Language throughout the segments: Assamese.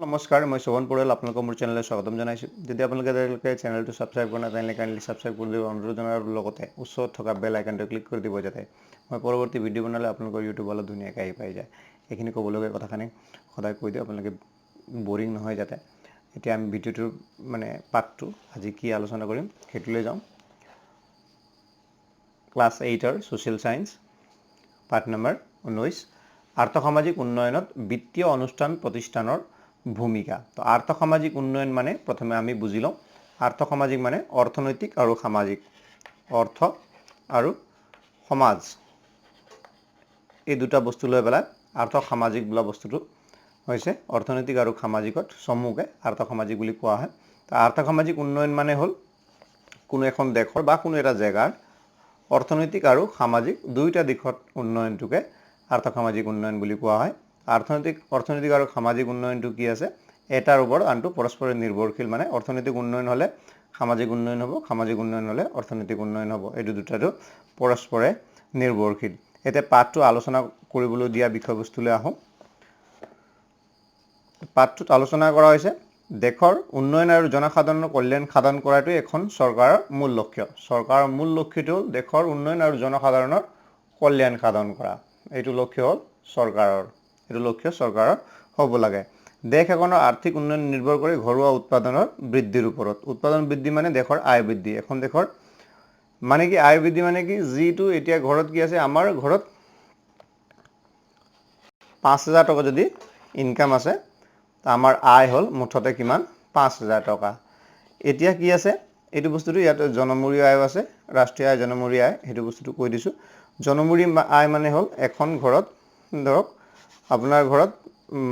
নমস্কাৰ, মই শোভন পৰিয়াল আপোনালোকক মোৰ চেনেললৈ স্বাগতম জনাইছোঁ। যদি আপোনালোকে চেনেলটো ছাবস্ক্ৰাইব কৰা নাই তেনেহ'লে কাইণ্ডলি ছাবস্ক্ৰাইব কৰি দিব অনুৰোধ জনাৰ লগতে ওচৰত থকা বেল আইকনটো ক্লিক কৰি দিব যাতে মই পৰৱৰ্তী ভিডিঅ' বনালে আপোনালোকৰ ইউটিউবলৈ ধুনীয়াকৈ আহি পাই যায়। এইখিনি ক'বলগীয়া কথাখিনি সদায় কৈ দিওঁ আপোনালোকে বৰিং নহয় যাতে। এতিয়া আমি ভিডিঅ'টোৰ পাৰ্টটো আজি কি আলোচনা কৰিম সেইটোলৈ যাওঁ। ক্লাছ 8ৰ ছ'চিয়েল ছায়েন্স পাৰ্ট নম্বৰ 19 আৰ্থসামাজিক উন্নয়নত বিত্তীয় অনুষ্ঠান প্ৰতিষ্ঠানৰ ভূমিকা। তো আৰ্থসামাজিক উন্নয়ন মানে প্ৰথমে আমি বুজি লওঁ। আৰ্থসামাজিক মানে অৰ্থনৈতিক আৰু সামাজিক। অৰ্থ আৰু সমাজ এই দুটা বস্তু লৈ পেলাই আৰ্থসামাজিক বোলা বস্তুটো হৈছে অৰ্থনৈতিক আৰু সামাজিকত চমুকৈ আৰ্থসামাজিক বুলি কোৱা হয়। তো আৰ্থসামাজিক উন্নয়ন মানে হ'ল কোনো এখন দেশৰ বা কোনো এটা জেগাৰ অৰ্থনৈতিক আৰু সামাজিক দুয়োটা দিশত উন্নয়নটোকে আৰ্থসামাজিক উন্নয়ন বুলি কোৱা হয়। অৰ্থনৈতিক আৰু সামাজিক উন্নয়নটো কি আছে এটাৰ ওপৰত আনটো পৰস্পৰে নিৰ্ভৰশীল। মানে অৰ্থনৈতিক উন্নয়ন হ'লে সামাজিক উন্নয়ন হ'ব, সামাজিক উন্নয়ন হ'লে অৰ্থনৈতিক উন্নয়ন হ'ব। এইটো দুটাটো পৰস্পৰে নিৰ্ভৰশীল। এতিয়া পাঠটো আলোচনা কৰিবলৈ দিয়া বিষয়বস্তুলৈ আহোঁ। পাঠটোত আলোচনা কৰা হৈছে দেশৰ উন্নয়ন আৰু জনসাধাৰণৰ কল্যাণ সাধন কৰাটোৱে এখন চৰকাৰৰ মূল লক্ষ্য। চৰকাৰৰ মূল লক্ষ্যটো হ'ল দেশৰ উন্নয়ন আৰু জনসাধাৰণৰ কল্যাণ সাধন কৰা। এইটো লক্ষ্য হ'ল চৰকাৰৰ। এইটো লক্ষ্য চৰকাৰৰ হ'ব লাগে। দেশ এখনৰ আৰ্থিক উন্নয়ন নিৰ্ভৰ কৰে ঘৰুৱা উৎপাদনৰ বৃদ্ধিৰ ওপৰত। উৎপাদন বৃদ্ধি মানে দেশৰ আয় বৃদ্ধি। এখন দেশৰ মানে কি আয় বৃদ্ধি মানে কি যিটো এতিয়া ঘৰত কি আছে আমাৰ ঘৰত 5,000 টকা যদি ইনকাম আছে আমাৰ আয় হ'ল মুঠতে কিমান 5,000 টকা। এতিয়া কি আছে এইটো বস্তুটো ইয়াতে জনমূৰি আয় আছে, ৰাষ্ট্ৰীয় আয় জনমূৰি আয় সেইটো বস্তুটো কৈ দিছোঁ। জনমূৰি আয় মানে হ'ল এখন ঘৰত ধৰক আপোনাৰ ঘৰত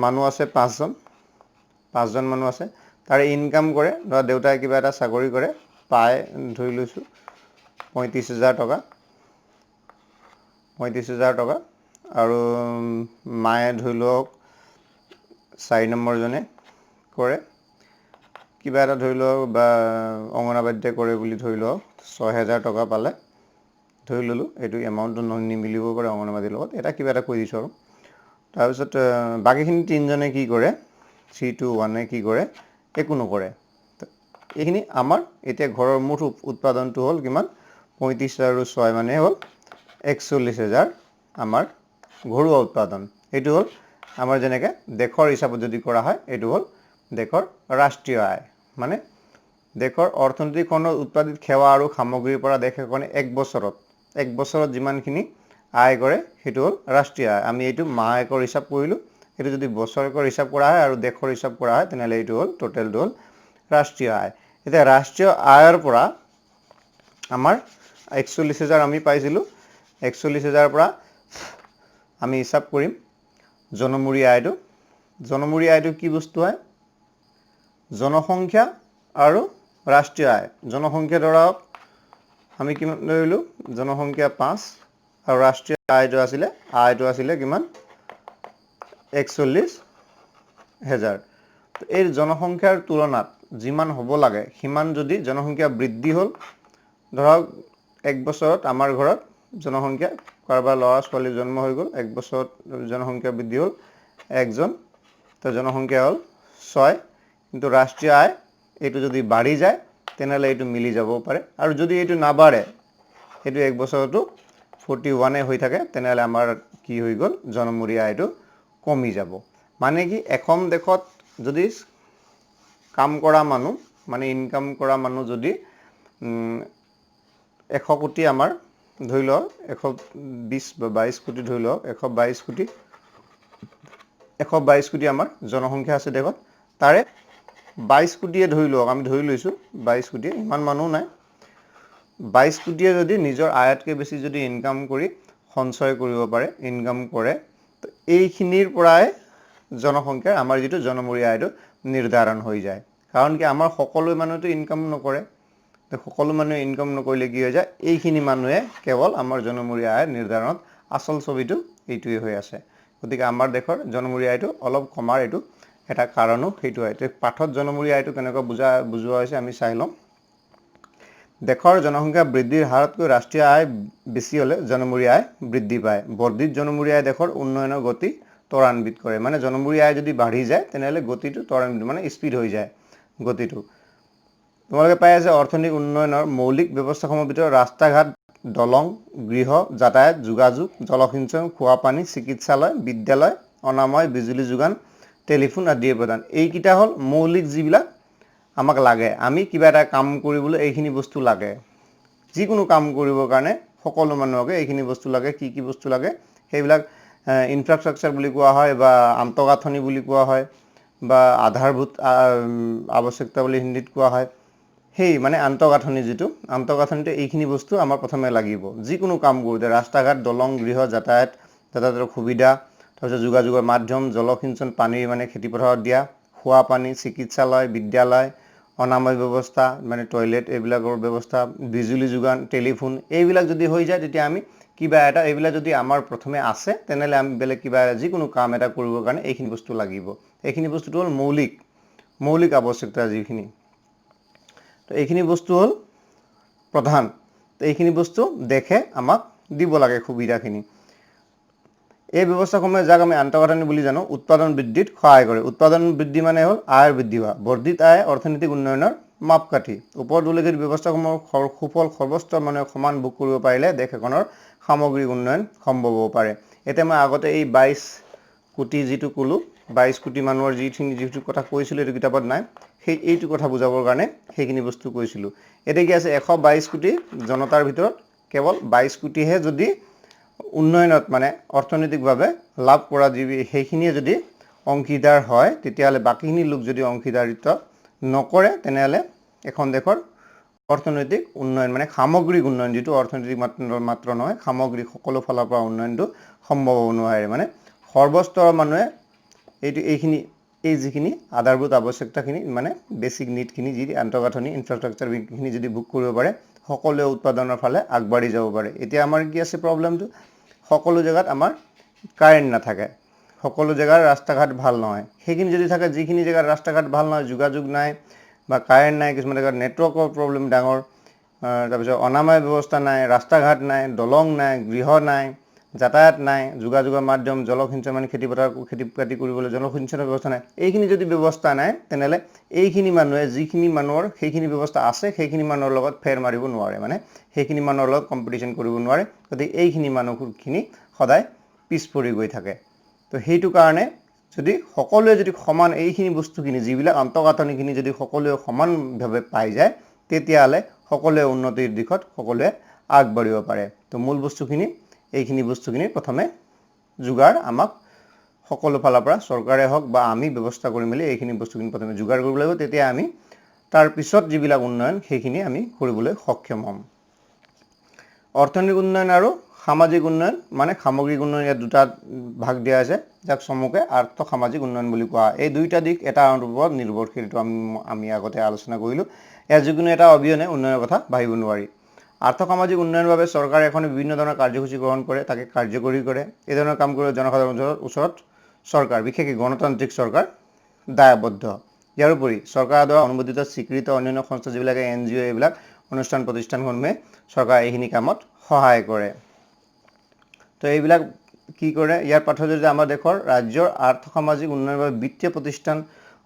মানুহ আছে 5জন মানুহ আছে, তাৰে ইনকাম কৰে ধৰা দেউতাই কিবা এটা চাকৰি কৰে পায় ধৰি লৈছোঁ 35,000 টকা আৰু মায়ে ধৰি লওক 4 নম্বৰজনে কৰে কিবা এটা ধৰি লওক বা অংগনাবাদীতে কৰে বুলি ধৰি লওক 6,000 টকা পালে ধৰি ল'লোঁ। এইটো এমাউণ্টটো নিমিলিব পাৰে অংগনাবাদীৰ লগত, এটা কিবা এটা কৈ দিছোঁ আৰু। তাৰপিছত বাকীখিনি 3জনে কি কৰে 3 to 1 কি কৰে একো নকৰে। এইখিনি আমাৰ এতিয়া ঘৰৰ মুঠ উৎপাদনটো হ'ল কিমান 35 আৰু 6 মানে হ'ল 41,000 আমাৰ ঘৰুৱা উৎপাদন। এইটো হ'ল আমাৰ যেনেকৈ দেশৰ হিচাপত যদি কৰা হয় এইটো হ'ল দেশৰ ৰাষ্ট্ৰীয় আয়। মানে দেশৰ অৰ্থনৈতিক খণ্ডত উৎপাদিত সেৱা আৰু সামগ্ৰীৰ পৰা দেশ এখনে এক বছৰত যিমানখিনি আয় কৰে সেইটো হ'ল ৰাষ্ট্ৰীয় আয়। আমি এইটো মাহেকৰ হিচাপ কৰিলোঁ, এইটো যদি বছৰেকৰ হিচাপ কৰা হয় আৰু দেশৰ হিচাপ কৰা হয় তেনেহ'লে এইটো হ'ল টোটেলটো হ'ল ৰাষ্ট্ৰীয় আয়। এতিয়া ৰাষ্ট্ৰীয় আয়ৰ পৰা আমাৰ 41,000 আমি পাইছিলোঁ। 41,000ৰ পৰা আমি হিচাপ কৰিম জনমূৰি আয়টো। জনমূৰি আয়টো কি বস্তু হয় জনসংখ্যা আৰু ৰাষ্ট্ৰীয় আয়। জনসংখ্যা ধৰক আমি কিমান ধৰিলোঁ জনসংখ্যা 5 আৰু ৰাষ্ট্ৰীয় আয়টো আছিলে কিমান 41,000। এই জনসংখ্যাৰ তুলনাত যিমান হ'ব লাগে সিমান যদি জনসংখ্যা বৃদ্ধি হ'ল ধৰক এক বছৰত আমাৰ ঘৰত জনসংখ্যা কাৰোবাৰ ল'ৰা ছোৱালী জন্ম হৈ গ'ল, এক বছৰত জনসংখ্যা বৃদ্ধি হ'ল 1জন, তো জনসংখ্যা হ'ল 6। কিন্তু ৰাষ্ট্ৰীয় আয় এইটো যদি বাঢ়ি যায় তেনেহ'লে এইটো মিলি যাব পাৰে, আৰু যদি এইটো নাবাঢ়ে এইটো এক বছৰতো 41 হৈ থাকে তেনেহ'লে আমাৰ কি হৈ গ'ল জনমূৰি আয়টো কমি যাব। মানে কি এখন দেশত যদি কাম কৰা মানুহ মানে ইনকাম কৰা মানুহ যদি 100 কোটি আমাৰ ধৰি লওক 120 বা 22 কোটি ধৰি লওক 122 কোটি আমাৰ জনসংখ্যা আছে দেশত, তাৰে 22 কোটিয়ে ধৰি লওক আমি ধৰি লৈছোঁ 22 কোটিয়ে, ইমান মানুহ নাই, 22 কোটিয়ে যদি নিজৰ আয়তকৈ বেছি যদি ইনকাম কৰি সঞ্চয় কৰিব পাৰে ইনকাম কৰে তো এইখিনিৰ পৰাই জনসংখ্যাৰ আমাৰ যিটো জনমূৰি আয়টো নিৰ্ধাৰণ হৈ যায়। কাৰণ কি আমাৰ সকলো মানুহেতো ইনকাম নকৰে, সকলো মানুহে ইনকাম নকৰিলে কি হৈ যায় এইখিনি মানুহে কেৱল আমাৰ জনমূৰি আয় নিৰ্ধাৰণত আচল ছবিটো এইটোৱে হৈ আছে। গতিকে আমাৰ দেশৰ জনমূৰি আয়টো অলপ কমাৰ এইটো এটা কাৰণো সেইটো হয়। পাঠত জনমূৰি আয়টো কেনেকৈ বুজোৱা হৈছে আমি চাই লওঁ। দেশৰ জনসংখ্যা বৃদ্ধিৰ হাৰতকৈ ৰাষ্ট্ৰীয় আয় বেছি হ'লে জনমূৰি আয় বৃদ্ধি পায়। বৰ্ধিত জনমূৰি আয় দেশৰ উন্নয়নৰ গতি ত্বৰান্বিত কৰে মানে জনমূৰি আয় যদি বাঢ়ি যায় তেনেহ'লে গতিটো ত্বৰান্বিত মানে স্পীড হৈ যায় গতিটো তোমালোকে পাই আছে অৰ্থনৈতিক উন্নয়নৰ মৌলিক ব্যৱস্থাসমূহৰ ভিতৰত ৰাস্তা ঘাট দলং গৃহ যাতায়াত যোগাযোগ জলসিঞ্চন খোৱা পানী চিকিৎসালয় বিদ্যালয় অনাময় বিজুলী যোগান টেলিফোন আদিৰ প্ৰদান এইকেইটা হ'ল মৌলিক যিবিলাক আমাক লাগে আমি কিবা এটা কাম কৰিবলৈ এইখিনি বস্তু লাগে যিকোনো কাম কৰিবৰ কাৰণে সকলো মানুহকে এইখিনি বস্তু লাগে কি বস্তু লাগে সেইবিলাক ইনফ্ৰাষ্ট্ৰাকচাৰ বুলি কোৱা হয় বা আন্তঃগাঁথনি বুলি কোৱা হয় বা আধাৰভূত আৱশ্যকতা বুলি হিন্দীত কোৱা হয় সেই মানে আন্তঃগাঁথনি যিটো আন্তঃগাঁথনিতে এইখিনি বস্তু আমাৰ প্ৰথমে লাগিব যিকোনো কাম কৰোঁতে ৰাস্তা ঘাট দলং গৃহ যাতায়াতৰ সুবিধা তাৰপিছত যোগাযোগৰ মাধ্যম জলসিঞ্চন পানীৰ মানে খেতিপথাৰত দিয়া খোৱা পানী চিকিৎসালয় বিদ্যালয় অনাময় ব্যৱস্থা মানে টয়লেট এইবিলাকৰ ব্যৱস্থা বিজুলী যোগান টেলিফোন এইবিলাক যদি হৈ যায় তেতিয়া আমি কিবা এটা এইবিলাক যদি আমাৰ প্ৰথমে আছে তেনেহ'লে আমি বেলেগ কিবা যিকোনো কাম এটা কৰিবৰ কাৰণে এইখিনি বস্তু লাগিব এইখিনি বস্তুটো হ'ল মৌলিক আৱশ্যকতা যিখিনি তো এইখিনি বস্তু হ'ল প্ৰধান তো এইখিনি বস্তু দেখে আমাক দিব লাগে সুবিধাখিনি এই ব্যৱস্থাসমূহে যাক আমি আন্তঃগাঁথনি বুলি জানো উৎপাদন বৃদ্ধিত সহায় কৰে উৎপাদন বৃদ্ধি মানে হ'ল আয়ৰ বৃদ্ধি হোৱা বৰ্ধিত আয় অৰ্থনৈতিক উন্নয়নৰ মাপকাঠি ওপৰত উল্লেখিত ব্যৱস্থাসমূহৰ সুফল সৰ্বস্তৰ মানুহে সমান ভোগ কৰিব পাৰিলে দেশ এখনৰ সামগ্ৰিক উন্নয়ন সম্ভৱ হ'ব পাৰে এতিয়া মই আগতে এই 22 কোটি যিটো ক'লো 22 কোটি মানুহৰ যিটো কথা কৈছিলোঁ এইটো কিতাপত নাই সেই এইটো কথা বুজাবৰ কাৰণে সেইখিনি বস্তু কৈছিলোঁ এতিয়া কি আছে 122 কোটি জনতাৰ ভিতৰত কেৱল 22 কোটিহে যদি উন্নয়নত মানে অৰ্থনৈতিকভাৱে লাভ কৰা সেইখিনিয়ে যদি অংশীদাৰ হয় তেতিয়াহ'লে বাকীখিনি লোক যদি অংশীদাৰিত্ব নকৰে তেনেহ'লে এখন দেশৰ অৰ্থনৈতিক উন্নয়ন মানে সামগ্ৰিক উন্নয়ন যিটো অৰ্থনৈতিক মাত্ৰ নহয় সামগ্ৰিক সকলো ফালৰ পৰা উন্নয়নটো সম্ভৱ হ'ব নোৱাৰে মানে সৰ্বস্তৰৰ মানুহে এই যিখিনি আধাৰভূত আৱশ্যকতাখিনি মানে বেছিক নিডখিনি যি আন্তঃগাঁথনি ইনফ্ৰাষ্ট্ৰাকচাৰখিনি যদি ভোগ কৰিব পাৰে সকলোৱে উৎপাদনৰ ফালে আগবাঢ়ি যাব পাৰে এতিয়া আমাৰ কি আছে প্ৰব্লেমটো সকলো জেগাত আমাৰ কাৰেণ্ট নাথাকে সকলো জেগাৰ ৰাস্তা ঘাট ভাল নহয় সেইখিনি যদি থাকে যিখিনি জেগাত ৰাস্তা ঘাট ভাল নহয় যোগাযোগ নাই বা কাৰেণ্ট নাই কিছুমান জেগাত নেটৱৰ্কৰ প্ৰব্লেম ডাঙৰ তাৰপিছত অনাময় ব্যৱস্থা নাই ৰাস্তা ঘাট নাই দলং নাই গৃহ নাই যাতায়াত নাই যোগাযোগৰ মাধ্যম জলসিঞ্চন মানে খেতি বাতি কৰিবলৈ জলসিঞ্চনৰ ব্যৱস্থা নাই এইখিনি যদি ব্যৱস্থা নাই তেনেহ'লে এইখিনি মানুহে যিখিনি মানুহৰ সেইখিনি ব্যৱস্থা আছে সেইখিনি মানুহৰ লগত ফেৰ মাৰিব নোৱাৰে মানে সেইখিনি মানুহৰ লগত কম্পিটিশ্যন কৰিব নোৱাৰে গতিকে এইখিনি মানুহখিনি সদায় পিছ পৰি গৈ থাকে তো সেইটো কাৰণে যদি সকলোৱে যদি সমান এইখিনি বস্তুখিনি যিবিলাক আন্তঃগাঁথনিখিনি যদি সকলোৱে সমানভাৱে পাই যায় তেতিয়াহ'লে সকলোৱে উন্নতিৰ দিশত সকলোৱে আগবাঢ়িব পাৰে তো মূল বস্তুখিনি এইখিনি বস্তুখিনি প্ৰথমে যোগাৰ আমাক সকলো ফালৰ পৰা চৰকাৰে হওক বা আমি ব্যৱস্থা কৰি মেলি এইখিনি বস্তুখিনি প্ৰথমে যোগাৰ কৰিব লাগিব তেতিয়া আমি তাৰ পিছত যিবিলাক উন্নয়ন সেইখিনি আমি কৰিবলৈ সক্ষম হ'ম অৰ্থনৈতিক উন্নয়ন আৰু সামাজিক উন্নয়ন মানে সামগ্ৰিক উন্নয়ন ইয়াত দুটা ভাগ দিয়া আছে যাক চমুকে আৰ্থ সামাজিক উন্নয়ন বুলি কোৱা এই দুইটা দিশ এটা ওপৰত নিৰ্ভৰশীল আমি আগতে আলোচনা কৰিলোঁ ইয়াৰ যিকোনো এটা অবিহনে উন্নয়নৰ কথা ভাবিব নোৱাৰি আৰ্থ সামাজিক উন্নয়নৰ বাবে চৰকাৰে এখন বিভিন্ন ধৰণৰ কাৰ্যসূচী গ্ৰহণ কৰে তাকে কাৰ্যকৰী কৰে এই ধৰণৰ কাম কৰি জনসাধাৰণৰ ওচৰত চৰকাৰ বিশেষকৈ গণতান্ত্ৰিক চৰকাৰ দায়বদ্ধ ইয়াৰ উপৰি চৰকাৰৰ দ্বাৰা অনুমোদিত স্বীকৃত অন্যান্য সংস্থা যিবিলাকে NGO এইবিলাক অনুষ্ঠান প্ৰতিষ্ঠানসমূহে চৰকাৰ এইখিনি কামত সহায় কৰে তো এইবিলাক কি কৰে ইয়াৰ পাঠৰ যদি আমাৰ দেশৰ ৰাজ্যৰ আৰ্থ সামাজিক উন্নয়নৰ বাবে বিত্তীয়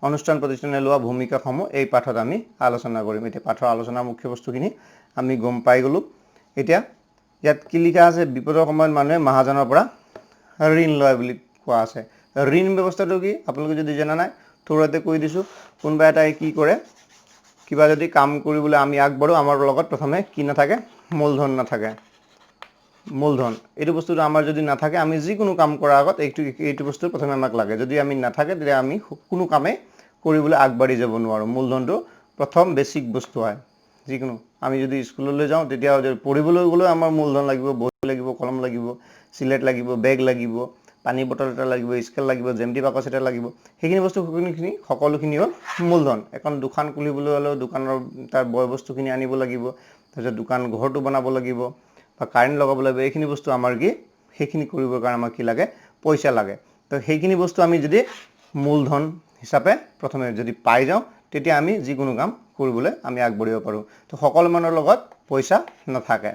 অনুষ্ঠান প্ৰতিষ্ঠানে লোৱা ভূমিকাসমূহ এই পাঠত আমি আলোচনা কৰিম এতিয়া পাঠৰ আলোচনাৰ মুখ্য বস্তুখিনি আমি গম পাই গ'লোঁ এতিয়া ইয়াত কি লিখা আছে বিপদৰ সময়ত মানুহে মহাজনৰ পৰা ঋণ লয় বুলি কোৱা আছে ঋণ ব্যৱস্থাটো কি আপোনালোকে যদি জানা নাই থোৰাতে কৈ দিছোঁ কোনোবা এটাই কি কৰে কিবা যদি কাম কৰিবলৈ আমি আগবাঢ়ো আমাৰ লগত প্ৰথমে কি নাথাকে মূলধন নাথাকে মূলধন এইটো বস্তুটো আমাৰ যদি নাথাকে আমি যিকোনো কাম কৰাৰ আগত এইটো বস্তু প্ৰথমে আমাক লাগে যদি আমি নাথাকে তেতিয়া আমি কোনো কামে কৰিবলৈ আগবাঢ়ি যাব নোৱাৰোঁ মূলধনটো প্ৰথম বেছিক বস্তু হয় যিকোনো আমি যদি স্কুললৈ যাওঁ তেতিয়া পঢ়িবলৈ গ'লেও আমাৰ মূলধন লাগিব বহি লাগিব কলম লাগিব চিলেট লাগিব বেগ লাগিব পানী বটল এটা লাগিব স্কেল লাগিব জেমটি বাকচ এটা লাগিব সেইখিনি বস্তুখিনি সকলোখিনি হ'ল মূলধন এখন দোকান খুলিবলৈ হ'লেও দোকানৰ তাৰ বয় বস্তুখিনি আনিব লাগিব তাৰপিছত দোকান ঘৰটো বনাব লাগিব বা কাৰেণ্ট লগাব লাগিব এইখিনি বস্তু আমাৰ কি সেইখিনি কৰিবৰ কাৰণে আমাৰ কি লাগে পইচা লাগে তো সেইখিনি বস্তু আমি যদি মূলধন হিচাপে প্ৰথমে যদি পাই যাওঁ তেতিয়া আমি যিকোনো কাম কৰিবলৈ আমি আগবাঢ়িব পাৰোঁ তো সকলো মানুহৰ লগত পইচা নাথাকে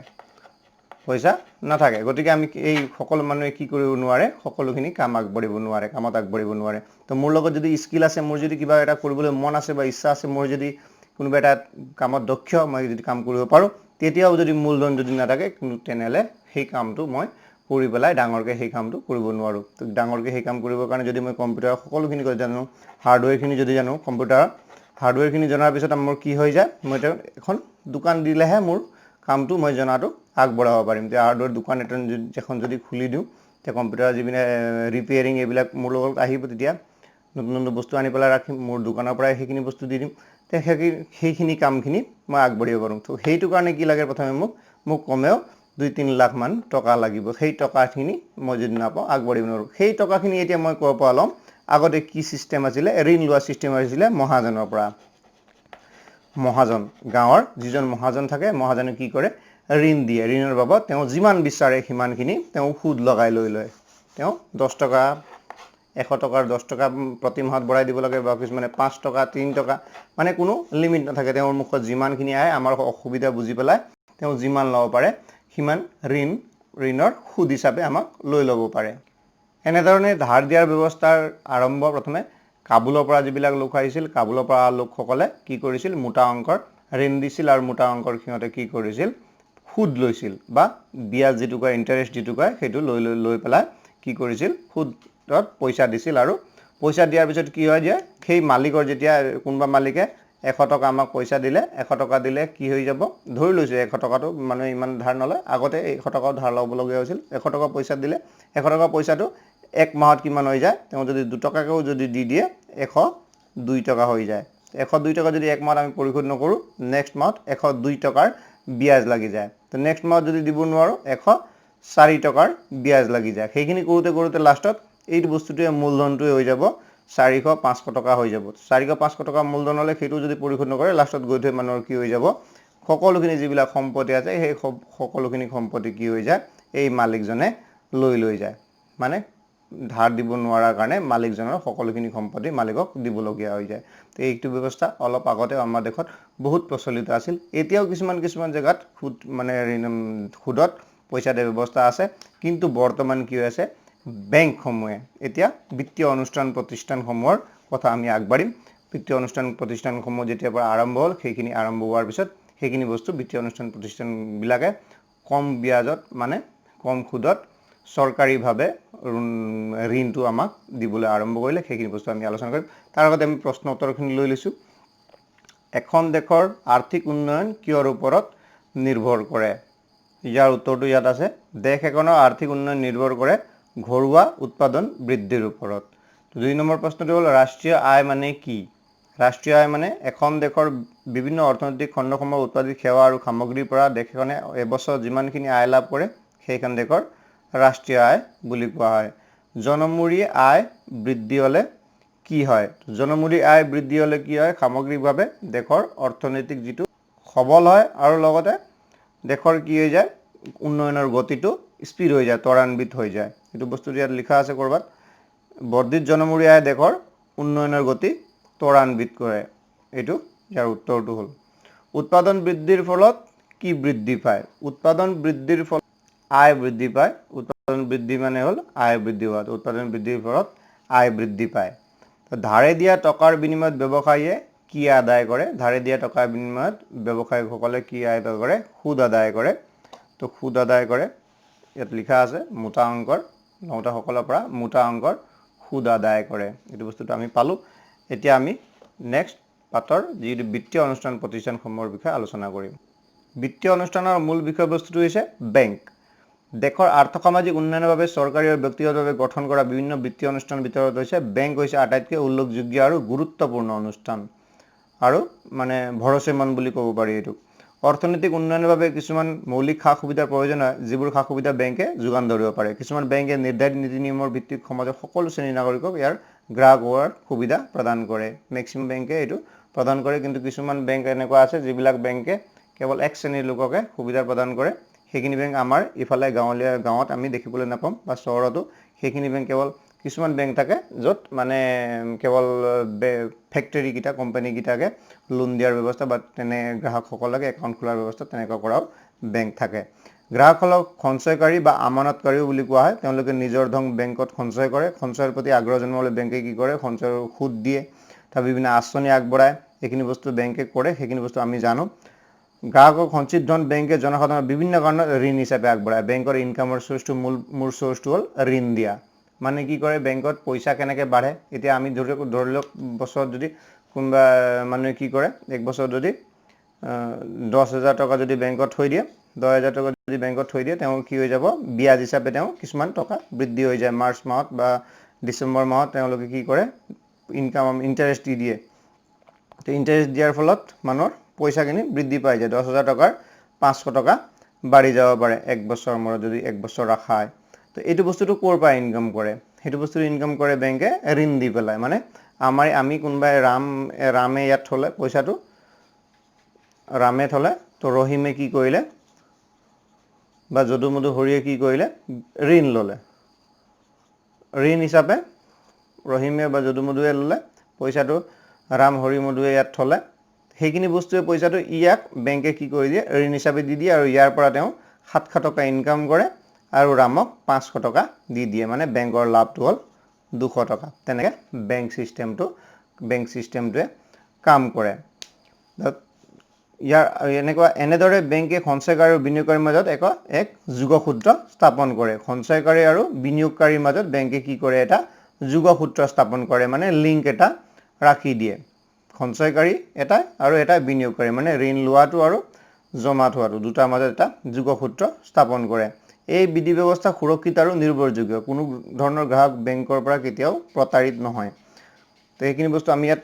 পইচা নাথাকে গতিকে আমি এই সকলো মানুহে কি কৰিব নোৱাৰে সকলোখিনি কাম আগবঢ়িব নোৱাৰে কামত আগবঢ়িব নোৱাৰে তো মোৰ লগত যদি স্কিল আছে মোৰ যদি কিবা এটা কৰিবলৈ মন আছে বা ইচ্ছা আছে মোৰ যদি কোনোবা এটা কামত দক্ষ মই যদি কাম কৰিব পাৰোঁ তেতিয়াও যদি মূলধন যদি নাথাকে কিন্তু তেনেহ'লে সেই কামটো মই কৰি পেলাই ডাঙৰকৈ সেই কামটো কৰিব নোৱাৰোঁ তো ডাঙৰকৈ সেই কাম কৰিবৰ কাৰণে যদি মই কম্পিউটাৰ সকলোখিনি জানো হাৰ্ডৱেৰখিনি যদি জানো কম্পিউটাৰ হাৰ্ডৱেৰখিনি জনাৰ পিছত মোৰ কি হৈ যায় মই এখন দোকান দিলেহে মোৰ কামটো মই জনাটো আগবঢ়াব পাৰিম যে হাৰ্ডৱেৰ দোকান এখন যদি খুলি দিওঁ তে কম্পিউটাৰ যিবিলাক ৰিপেয়াৰিং এইবিলাক মোৰ লগত আহিব তেতিয়া নতুন নতুন বস্তু আনি পেলাই ৰাখিম মোৰ দোকানৰ পৰাই সেইখিনি বস্তু দি দিম তে সেইখিনি কামখিনি মই আগবঢ়িব পাৰোঁ তো সেইটো কাৰণে কি লাগে প্ৰথমে মোক কমেও 2-3 লাখ মান টকা লাগিব সেই টকাখিনি মই যদি নাপাওঁ আগবঢ়িব নোৱাৰোঁ সেই টকাখিনি এতিয়া মই ক'ৰ পৰা ল'ম আগতে কি চিষ্টেম আছিলে ঋণ লোৱা চিষ্টেম আছিলে মহাজনৰ পৰা মহাজন গাঁৱৰ যিজন মহাজন থাকে মহাজনে কি কৰে ঋণ দিয়ে ঋণৰ বাবদ তেওঁ যিমান বিচাৰে সিমানখিনি তেওঁ সুদ লগাই লৈ লয় তেওঁ 10 টকা 100 টকাৰ 10 টকা প্ৰতি মাহত বঢ়াই দিব লাগে বা কিছুমানে 5 টকা 3 টকা মানে কোনো লিমিট নাথাকে তেওঁৰ মুখত যিমানখিনি আহে আমাৰ অসুবিধা বুজি পেলাই তেওঁ যিমান ল'ব পাৰে সিমান ঋণৰ সুদ হিচাপে আমাক লৈ ল'ব পাৰে এনেধৰণে ধাৰ দিয়াৰ ব্যৱস্থাৰ আৰম্ভ প্ৰথমে কাবুলৰ পৰা যিবিলাক লোক আহিছিল কাবুলৰ পৰা লোকসকলে কি কৰিছিল মোটা অংকৰ ঋণ দিছিল আৰু মোটা অংকৰ সিহঁতে কি কৰিছিল সুদ লৈছিল বা বিয়াজ যিটো কয় ইন্টাৰেষ্ট যিটো কয় সেইটো লৈ পেলাই কি কৰিছিল সুদত পইচা দিছিল আৰু পইচা দিয়াৰ পিছত কি হয় যে সেই মালিকৰ যেতিয়া কোনবা মালিকে 100 টকা আমাক পইচা দিলে 100 টকা দিলে কি হৈ যাব ধৰি লৈছে 100 টকাটো মানে ইমান ধাৰ নলয় আগতে 100 টকা ধাৰ ল'ব লগা হৈছিল 100 টকা পইচা দিলে 100 টকা পইচাটো এক মাহত কিমান হৈ যায় তেওঁ যদি 2 টকাকেও যদি দি দিয়ে 102 টকা হৈ যায় 102 টকা যদি এক মাহত আমি পৰিশোধ নকৰো নেক্সট মাহত 102 টকাৰ বিয়াজ লাগি যায় তো নেক্সট মাহত যদি দিব নোৱাৰো 104 টকাৰ বিয়াজ লাগি যায় সেইখিনি কৰোতে লাষ্টত এই বস্তুটোৱে মূলধনটোৱে হৈ যাব 400-500 টকা হৈ যাব 400-500 টকা মূলধন হলে সেইটো যদি পৰিশোধ নকৰে লাষ্টত গৈ থৈ মানুহৰ কি হৈ যাব সকলোখিনি যিবিলাক সম্পত্তি আছে সেই সকলোখিনি সম্পত্তি কি হৈ যায় এই মালিকজনে লৈ যায় মানে ধাৰ দিব নোৱাৰাৰ কাৰণে মালিকজনৰ সকলোখিনি সম্পত্তি মালিকক দিবলগীয়া হৈ যায় তো এইটো ব্যৱস্থা অলপ আগতে আমাৰ দেশত বহুত প্ৰচলিত আছিল এতিয়াও কিছুমান জায়গাত মানে সুদত পইচা দিয়া ব্যৱস্থা আছে কিন্তু বৰ্তমান কি হৈছে বেংকসমূহে এতিয়া বিত্তীয় অনুষ্ঠান প্ৰতিষ্ঠানসমূহৰ কথা আমি আগবাঢ়িম বিত্তীয় অনুষ্ঠান প্ৰতিষ্ঠানসমূহ যেতিয়াৰ পৰা আৰম্ভ হ'ল সেইখিনি আৰম্ভ হোৱাৰ পিছত সেইখিনি বস্তু বিত্তীয় অনুষ্ঠান প্ৰতিষ্ঠানবিলাকে কম বিয়াজত মানে কম সুদত চৰকাৰীভাৱে ঋণটো আমাক দিবলৈ আৰম্ভ কৰিলে সেইখিনি বস্তু আমি আলোচনা কৰিম তাৰ আগতে আমি প্ৰশ্ন উত্তৰখিনি লৈ লৈছোঁ এখন দেশৰ আৰ্থিক উন্নয়ন কিহৰ ওপৰত নিৰ্ভৰ কৰে ইয়াৰ উত্তৰটো ইয়াত আছে দেশ এখনৰ আৰ্থিক উন্নয়ন নিৰ্ভৰ কৰে ঘৰুৱা উৎপাদন বৃদ্ধিৰ ওপৰত 2 নম্বৰ প্ৰশ্নটো হ'ল ৰাষ্ট্ৰীয় আয় মানে কি ৰাষ্ট্ৰীয় আয় মানে এখন দেশৰ বিভিন্ন অৰ্থনৈতিক খণ্ডসমূহৰ উৎপাদিত সেৱা আৰু সামগ্ৰীৰ পৰা দেশখনে এবছৰ যিমানখিনি আয় লাভ কৰে সেইখন দেশৰ ৰাষ্ট্ৰীয় আয় বুলি কোৱা হয় জনমূৰি আয় বৃদ্ধি হলে কি হয় জনমূৰি আয় বৃদ্ধি হলে কি হয় সামগ্ৰিকভাৱে দেশৰ অৰ্থনৈতিক যিটো সবল হয় আৰু লগতে দেশৰ কি হৈ যায় উন্নয়নৰ গতিটো স্পিড হৈ যায় ত্বৰান্বিত হৈ যায় এইটো বস্তু ইয়াত লিখা আছে কৰবাত বৰ্ধিত জনমূৰি আয় দেশৰ উন্নয়নৰ গতি ত্বৰান্বিত কৰে এইটো ইয়াৰ উত্তৰটো হ'ল উৎপাদন বৃদ্ধিৰ ফলত কি বৃদ্ধি পায় উৎপাদন বৃদ্ধিৰ ফলত আয় বৃদ্ধি পায় উৎপাদন বৃদ্ধি মানে হ'ল আয় বৃদ্ধি হোৱা উৎপাদন বৃদ্ধিৰ ফলত আয় বৃদ্ধি পায় ধাৰে দিয়া টকাৰ বিনিময়ত ব্যৱসায়ীয়ে কি আদায় কৰে ধাৰে দিয়া টকাৰ বিনিময়ত ব্যৱসায়ীসকলে কি আদায় কৰে সুদ আদায় কৰে তো সুদ আদায় কৰে ইয়াত লিখা আছে মোটা অংকৰ নওতাসকলৰ পৰা মোটা অংকৰ সুদ আদায় কৰে এইটো বস্তুটো আমি পালো এতিয়া আমি নেক্সট পাতৰ যি বিত্তীয় অনুষ্ঠান প্ৰতিষ্ঠানসমূহৰ বিষয়ে আলোচনা কৰিম বিত্তীয় অনুষ্ঠানৰ মূল বিষয়বস্তুটো হৈছে বেংক দেশৰ আৰ্থসামাজিক উন্নয়নৰ বাবে চৰকাৰী আৰু ব্যক্তিগতভাৱে গঠন কৰা বিভিন্ন বিত্তীয় অনুষ্ঠানৰ ভিতৰত হৈছে বেংক হৈছে আটাইতকৈ উল্লেখযোগ্য আৰু গুৰুত্বপূৰ্ণ অনুষ্ঠান আৰু মানে ভৰসেমান বুলি ক'ব পাৰি এইটো অৰ্থনৈতিক উন্নয়নৰ বাবে কিছুমান মৌলিক সা-সুবিধাৰ প্ৰয়োজন হয় যিবোৰ সা-সুবিধা বেংকে যোগান ধৰিব পাৰে কিছুমান বেংকে নিৰ্ধাৰিত নীতি নিয়মৰ ভিত্তিত সমাজৰ সকলো শ্ৰেণীৰ নাগৰিকক ইয়াৰ গ্ৰাহক হোৱাৰ সুবিধা প্ৰদান কৰে মেক্সিমাম বেংকে এইটো প্ৰদান কৰে কিন্তু কিছুমান বেংক এনেকুৱা আছে যিবিলাক বেংকে কেৱল এক শ্ৰেণীৰ লোককে সুবিধা প্ৰদান কৰে সেইখিনি বেংক আমাৰ ইফালে গাঁৱত আমি দেখিবলৈ নাপাম বা চহৰতো সেইখিনি বেংক কেৱল কিছুমান বেংক থাকে য'ত মানে কেৱল ফেক্টৰী কিটা কোম্পানী কিটাকে লোন দিয়াৰ ব্যৱস্থা বা তেনে গ্ৰাহকসকলকে একাউণ্ট খোলাৰ ব্যৱস্থা তেনেকুৱা কৰাও বেংক থাকে গ্ৰাহকসকলক সঞ্চয়কাৰী বা আমানতকাৰীও বুলি কোৱা হয়। তেওঁলোকে নিজৰ ধন বেংকত সঞ্চয় কৰে। সঞ্চয়ৰ প্ৰতি আগ্ৰহ জন্মাবলৈ বেংকে কি কৰে, সঞ্চয়ৰ সুদ দিয়ে, তাৰ বিভিন্ন আঁচনি আগবঢ়ায়। এইখিনি বস্তু বেংকে কৰে, সেইখিনি বস্তু আমি জানো। গ্ৰাহকক সঞ্চিত ধন বেংকে জনসাধাৰণৰ বিভিন্ন কাৰণত ঋণ হিচাপে আগবঢ়ায়। বেংকৰ ইনকামৰ চ'ৰ্চটো মূল চ'ৰ্চটো হ'ল ঋণ দিয়া। মানে কি কৰে, বেংকত পইচা কেনেকৈ বাঢ়ে। এতিয়া আমি ধৰি লওক বছৰত যদি কোনোবা মানুহে কি কৰে, এক বছৰত যদি 10,000 টকা যদি বেংকত থৈ দিয়ে, 10,000 টকা যদি বেংকত থৈ দিয়ে, তেওঁ কি হৈ যাব, বিয়াজ হিচাপে তেওঁ কিছুমান টকা বৃদ্ধি হৈ যায়। মাৰ্চ মাহত বা ডিচেম্বৰ মাহত তেওঁলোকে কি কৰে, ইণ্টাৰেষ্ট দি দিয়ে। তো ইণ্টাৰেষ্ট দিয়াৰ ফলত মানুহৰ পইচাখিনি বৃদ্ধি পাই যায়। 10,000 টকাৰ 500 টকা বাঢ়ি যাব পাৰে এক বছৰৰ মূৰত যদি এক বছৰ ৰখা হয়। তো এইটো বস্তুটো ক'ৰ পৰা ইনকাম কৰে, সেইটো বস্তুটো ইনকাম কৰে বেংকে ঋণ দি পেলাই। মানে আমি কোনোবাই ৰামে ইয়াত থ'লে পইচাটো, ৰামে থ'লে, তো ৰহিমে কি কৰিলে বা যদুমধু হৰিয়ে কি কৰিলে, ঋণ ল'লে। ঋণ হিচাপে ৰহিমে বা যদুমধুৱে ল'লে পইচাটো, ৰাম হৰি মধুৱে ইয়াত থ'লে। সেইখিনি বস্তুৱে পইচাটো ইয়াক বেংকে কি কৰি দিয়ে, ঋণ হিচাপে দি দিয়ে। আৰু ইয়াৰ পৰা তেওঁ 700 টকা ইনকাম কৰে আৰু ৰামক 500 টকা দি দিয়ে। মানে বেংকৰ লাভটো হ'ল 200 টকা। তেনেকৈ বেংক ছিষ্টেমটোৱে কাম কৰে। এনেদৰে বেংকে সঞ্চয়কাৰী আৰু বিনিয়োগকাৰীৰ মাজত এক যোগসূত্ৰ স্থাপন কৰে। সঞ্চয়কাৰী আৰু বিনিয়োগকাৰীৰ মাজত বেংকে কি কৰে, এটা যোগসূত্ৰ স্থাপন কৰে, মানে লিংক এটা ৰাখি দিয়ে। সঞ্চয়কাৰী এটা আৰু এটা বিনিয়োগকাৰী, মানে ঋণ লোৱাটো আৰু জমা থোৱাটো দুটাৰ মাজত এটা যোগসূত্ৰ স্থাপন কৰে। এই বিধি ব্যৱস্থা সুৰক্ষিত আৰু নিৰ্ভৰযোগ্য। কোনো ধৰণৰ গ্ৰাহক বেংকৰ পৰা কেতিয়াও প্ৰতাৰিত নহয়। তো এইখিনি বস্তু আমি ইয়াত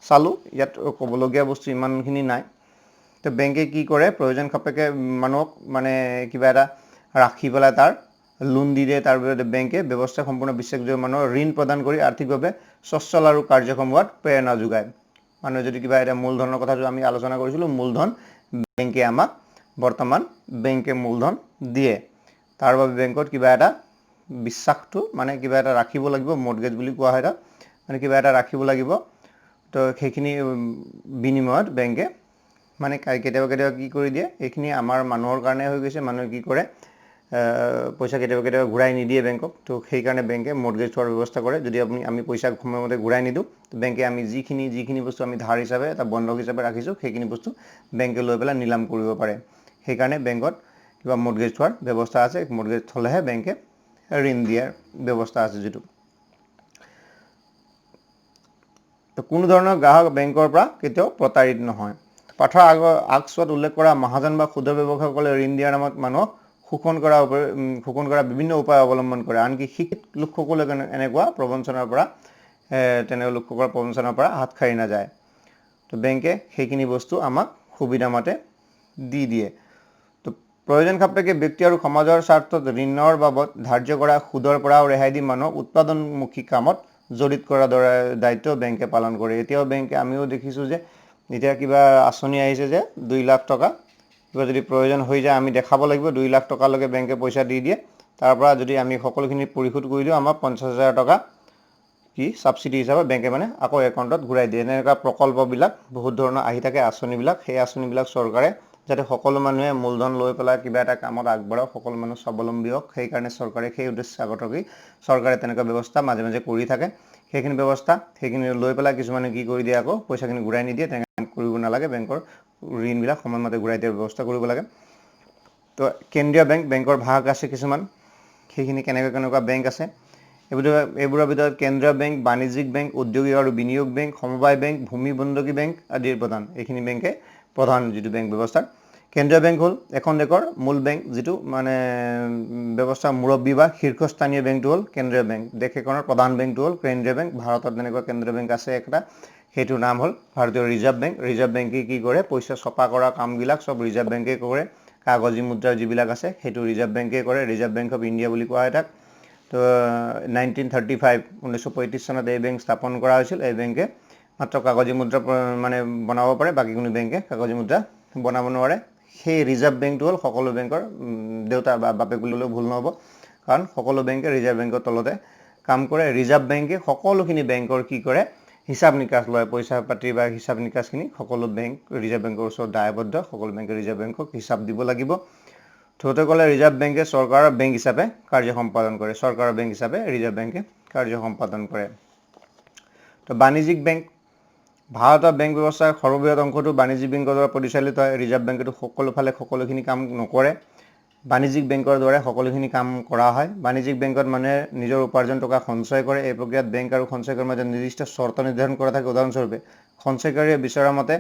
চালোঁ। ইয়াত ক'বলগীয়া বস্তু ইমানখিনি নাই। তো বেংকে কি কৰে, প্ৰয়োজন সাপেক্ষে মানুহক মানে কিবা এটা ৰাখি পেলাই তাৰ লোন দি দিয়ে। তাৰ বিৰুদ্ধে বেংকে ব্যৱস্থা সম্পূৰ্ণ বিশ্বাসযোগ্য মানুহৰ ঋণ প্ৰদান কৰি আৰ্থিকভাৱে সচ্ছল আৰু কাৰ্যক্ষম হোৱাত প্ৰেৰণা যোগায়। মানুহে যদি কিবা এটা মূলধনৰ কথাটো আমি আলোচনা কৰিছিলোঁ, মূলধন বেংকে আমাক বৰ্তমান বেংকে মূলধন দিয়ে। তাৰ বাবে বেংকত কিবা এটা বিশ্বাসটো, মানে কিবা এটা ৰাখিব লাগিব, মৰ্টগেজ বুলি কোৱা হয় তাক, মানে কিবা এটা ৰাখিব লাগিব। তো সেইখিনি বিনিময়ত বেংকে মানে কেতিয়াবা কি কৰি দিয়ে, এইখিনি আমাৰ মানুহৰ কাৰণে হৈ গৈছে। মানুহে কি কৰে, পইচা কেতিয়াবা ঘূৰাই নিদিয়ে বেংকক। তো সেইকাৰণে বেংকে মৰ্টগেজ থোৱাৰ ব্যৱস্থা কৰে। যদি আমি পইচা সময়মতে ঘূৰাই নিদিওঁ, বেংকে আমি যিখিনি বস্তু আমি ধাৰ হিচাপে এটা বন্ধক হিচাপে ৰাখিছোঁ, সেইখিনি বস্তু বেংকে লৈ পেলাই নিলাম কৰিব পাৰে। সেইকাৰণে বেংকত কিবা মৰ্টগেজ থোৱাৰ ব্যৱস্থা আছে। মৰ্টগেজ থ'লেহে বেংকে ঋণ দিয়াৰ ব্যৱস্থা আছে যিটো। তো কোনো ধৰণৰ গ্ৰাহক বেংকৰ পৰা কেতিয়াও প্ৰতাৰিত নহয়। পাঠৰ আগছোৱাত উল্লেখ কৰা মহাজন বা ক্ষুদ্ৰ ব্যৱসায়ীসকলে ঋণ দিয়াৰ নামত মানুহক শোষণ কৰা বিভিন্ন উপায় অৱলম্বন কৰে। আনকি শিক্ষিত লোকসকলে এনেকুৱা প্ৰবঞ্চনাৰ পৰা হাত সাৰি নাযায়। তো বেংকে সেইখিনি বস্তু আমাক সুবিধা মতে দি দিয়ে। তো প্ৰয়োজন সাপেক্ষে ব্যক্তি আৰু সমাজৰ স্বাৰ্থত ঋণৰ বাবদ ধাৰ্য কৰা সুদৰ পৰাও ৰেহাই দি মানুহক উৎপাদনমুখী কামত জড়িত কৰাৰ দায়িত্ব বেংকে পালন কৰে। এতিয়াও বেংকে, আমিও দেখিছোঁ যে এতিয়া কিবা আঁচনি আহিছে যে 2 লাখ টকা কিবা যদি প্ৰয়োজন হৈ যায়, আমি দেখাব লাগিব 2 লাখ টকালৈকে বেংকে পইচা দি দিয়ে। তাৰ পৰা যদি আমি সকলোখিনি পৰিশোধ কৰি দিওঁ, আমাৰ 50,000 টকা কি ছাবচিডি হিচাপে বেংকে মানে আকৌ একাউণ্টত ঘূৰাই দিয়ে। এনেকুৱা প্ৰকল্পবিলাক বহুত ধৰণৰ আহি থাকে, আঁচনিবিলাক। সেই আঁচনিবিলাক চৰকাৰে যাতে সকলো মানুহে মূলধন লৈ পেলাই কিবা এটা কামত আগবাঢ়ক, সকলো মানুহ স্বাৱলম্বী হওক, সেইকাৰণে চৰকাৰে সেই উদ্দেশ্য আগত ৰাখি চৰকাৰে তেনেকুৱা ব্যৱস্থা মাজে মাজে কৰি থাকে। সেইখিনি লৈ পেলাই কিছুমানে কি কৰি দিয়ে, আকৌ পইচাখিনি ঘূৰাই নিদিয়ে। তেনেকৈ কৰিব নালাগে। বেংকৰ ঋণবিলাক সময়মতে ঘূৰাই দিয়াৰ ব্যৱস্থা কৰিব লাগে। তো কেন্দ্ৰীয় বেংকৰ ভাগ আছে কিছুমান। সেইখিনি কেনেকুৱা বেংক আছে, এইবোৰৰ ভিতৰত কেন্দ্ৰীয় বেংক, বাণিজ্যিক বেংক, উদ্যোগিক আৰু বিনিয়োগ বেংক, সমবায় বেংক, ভূমি বন্ধকী বেংক আদিৰ প্ৰধান। এইখিনি বেংকে প্ৰধান যিটো বেংক ব্যৱস্থাৰ। কেন্দ্ৰীয় বেংক হ'ল এখন দেশৰ মূল বেংক, যিটো মানে ব্যৱস্থাৰ মুৰব্বী বা শীৰ্ষস্থানীয় বেংকটো হ'ল কেন্দ্ৰীয় বেংক। দেশ এখনৰ প্ৰধান বেংকটো হ'ল কেন্দ্ৰীয় বেংক। ভাৰতত যেনেকুৱা কেন্দ্ৰীয় বেংক আছে একটা, সেইটোৰ নাম হ'ল ভাৰতীয় ৰিজাৰ্ভ বেংক। ৰিজাৰ্ভ বেংকে কি কৰে, পইচা ছপা কৰা কামবিলাক চব ৰিজাৰ্ভ বেংকে কৰে। কাগজী মুদ্ৰা যিবিলাক আছে সেইটো ৰিজাৰ্ভ বেংকে কৰে। ৰিজাৰ্ভ বেংক অফ ইণ্ডিয়া বুলি কোৱা হয় তাক। তো 1935 চনত এই বেংক স্থাপন কৰা হৈছিল। এই বেংকে মাত্ৰ কাগজী মুদ্ৰা মানে বনাব পাৰে, বাকী কোনো বেংকে কাগজী মুদ্ৰা বনাব নোৱাৰে। সেই ৰিজাৰ্ভ বেংকটো হ'ল সকলো বেংকৰ দেউতা বা বাপেক বুলিলেও ভুল নহ'ব, কাৰণ সকলো বেংকে ৰিজাৰ্ভ বেংকৰ তলতে কাম কৰে। ৰিজাৰ্ভ বেংকে সকলোখিনি বেংকৰ কি কৰে, হিচাপ নিকাচ লয়। পইচা পাতি বা হিচাপ নিকাচখিনি সকলো বেংক ৰিজাৰ্ভ বেংকৰ ওচৰত দায়বদ্ধ। সকলো বেংকে ৰিজাৰ্ভ বেংকক হিচাপ দিব লাগিব। থওঁতে ক'লে ৰিজাৰ্ভ বেংকে চৰকাৰৰ বেংক হিচাপে কাৰ্য সম্পাদন কৰে। চৰকাৰৰ বেংক হিচাপে ৰিজাৰ্ভ বেংকে কাৰ্য সম্পাদন কৰে। তো বাণিজ্যিক বেংক, ভাৰতৰ বেংক ব্যৱস্থাৰ সৰ্ববৃহৎ অংশটো বাণিজ্যিক বেংকৰ দ্বাৰা পৰিচালিত হয়। ৰিজাৰ্ভ বেংকেতো সকলোফালে সকলোখিনি কাম নকৰে, বাণিজ্যিক বেংকৰ দ্বাৰা সকলোখিনি কাম কৰা হয়। বাণিজ্যিক বেংকত মানুহে নিজৰ উপাৰ্জন টকা সঞ্চয় কৰে। এই প্ৰক্ৰিয়াত বেংক আৰু সঞ্চয়কাৰীৰ মাজত নিৰ্দিষ্ট চৰ্ত নিৰ্ধাৰণ কৰা থাকে। উদাহৰণস্বৰূপে সঞ্চয়কাৰীয়ে বিচৰা মতে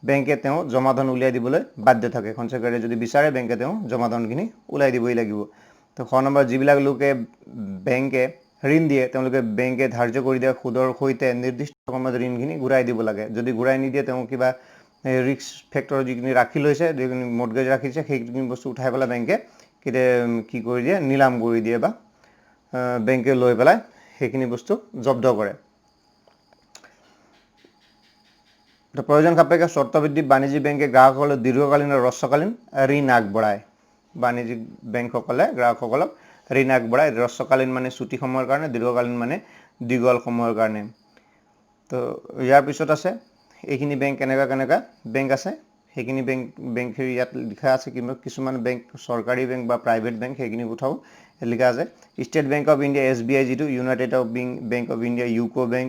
বেংকে তেওঁ জমা ধন উলিয়াই দিবলৈ বাধ্য থাকে। সঞ্চয়কাৰীয়ে যদি বিচাৰে বেংকে তেওঁ জমা ধনখিনি ওলাই দিবই লাগিব। তো খ নম্বৰ, যিবিলাক লোকে বেংকে ঋণ দিয়ে তেওঁলোকে বেংকে ধাৰ্য কৰি দিয়া সুদৰ সৈতে নিৰ্দিষ্ট সময়ত ঋণখিনি ঘূৰাই দিব লাগে। যদি ঘূৰাই নিদিয়ে তেওঁ কিবা ৰিস্ক ফেক্টৰ যিখিনি ৰাখি লৈছে, যিখিনি মৰ্টগেজ ৰাখিছে, সেইখিনি বস্তু উঠাই পেলাই বেংকে কি কৰি দিয়ে, নিলাম কৰি দিয়ে বা বেংকে লৈ পেলাই সেইখিনি বস্তু জব্দ কৰে। তো প্ৰয়োজন সাপেক্ষে চৰ্তভিত্তিক বাণিজ্যিক বেংকে গ্ৰাহকসকলক দীৰ্ঘকালীন আৰু হ্ৰস্বকালীন ঋণ আগবঢ়ায়। বাণিজ্যিক বেংকসকলে গ্ৰাহকসকলক ঋণ আগবঢ়ায়। হ্ৰস্বকালীন মানে চুটি সময়ৰ কাৰণে, দীৰ্ঘকালীন মানে দীঘল সময়ৰ কাৰণে। তো ইয়াৰ পিছত আছে এইখিনি বেংক কেনেকুৱা বেংক আছে সেইখিনি বেংক ইয়াত লিখা আছে। কিছুমান বেংক চৰকাৰী বেংক বা প্ৰাইভেট বেংক, সেইখিনি কথাও লিখা আছে। State bank of India SBI, যিটো United bank of India UCO bank,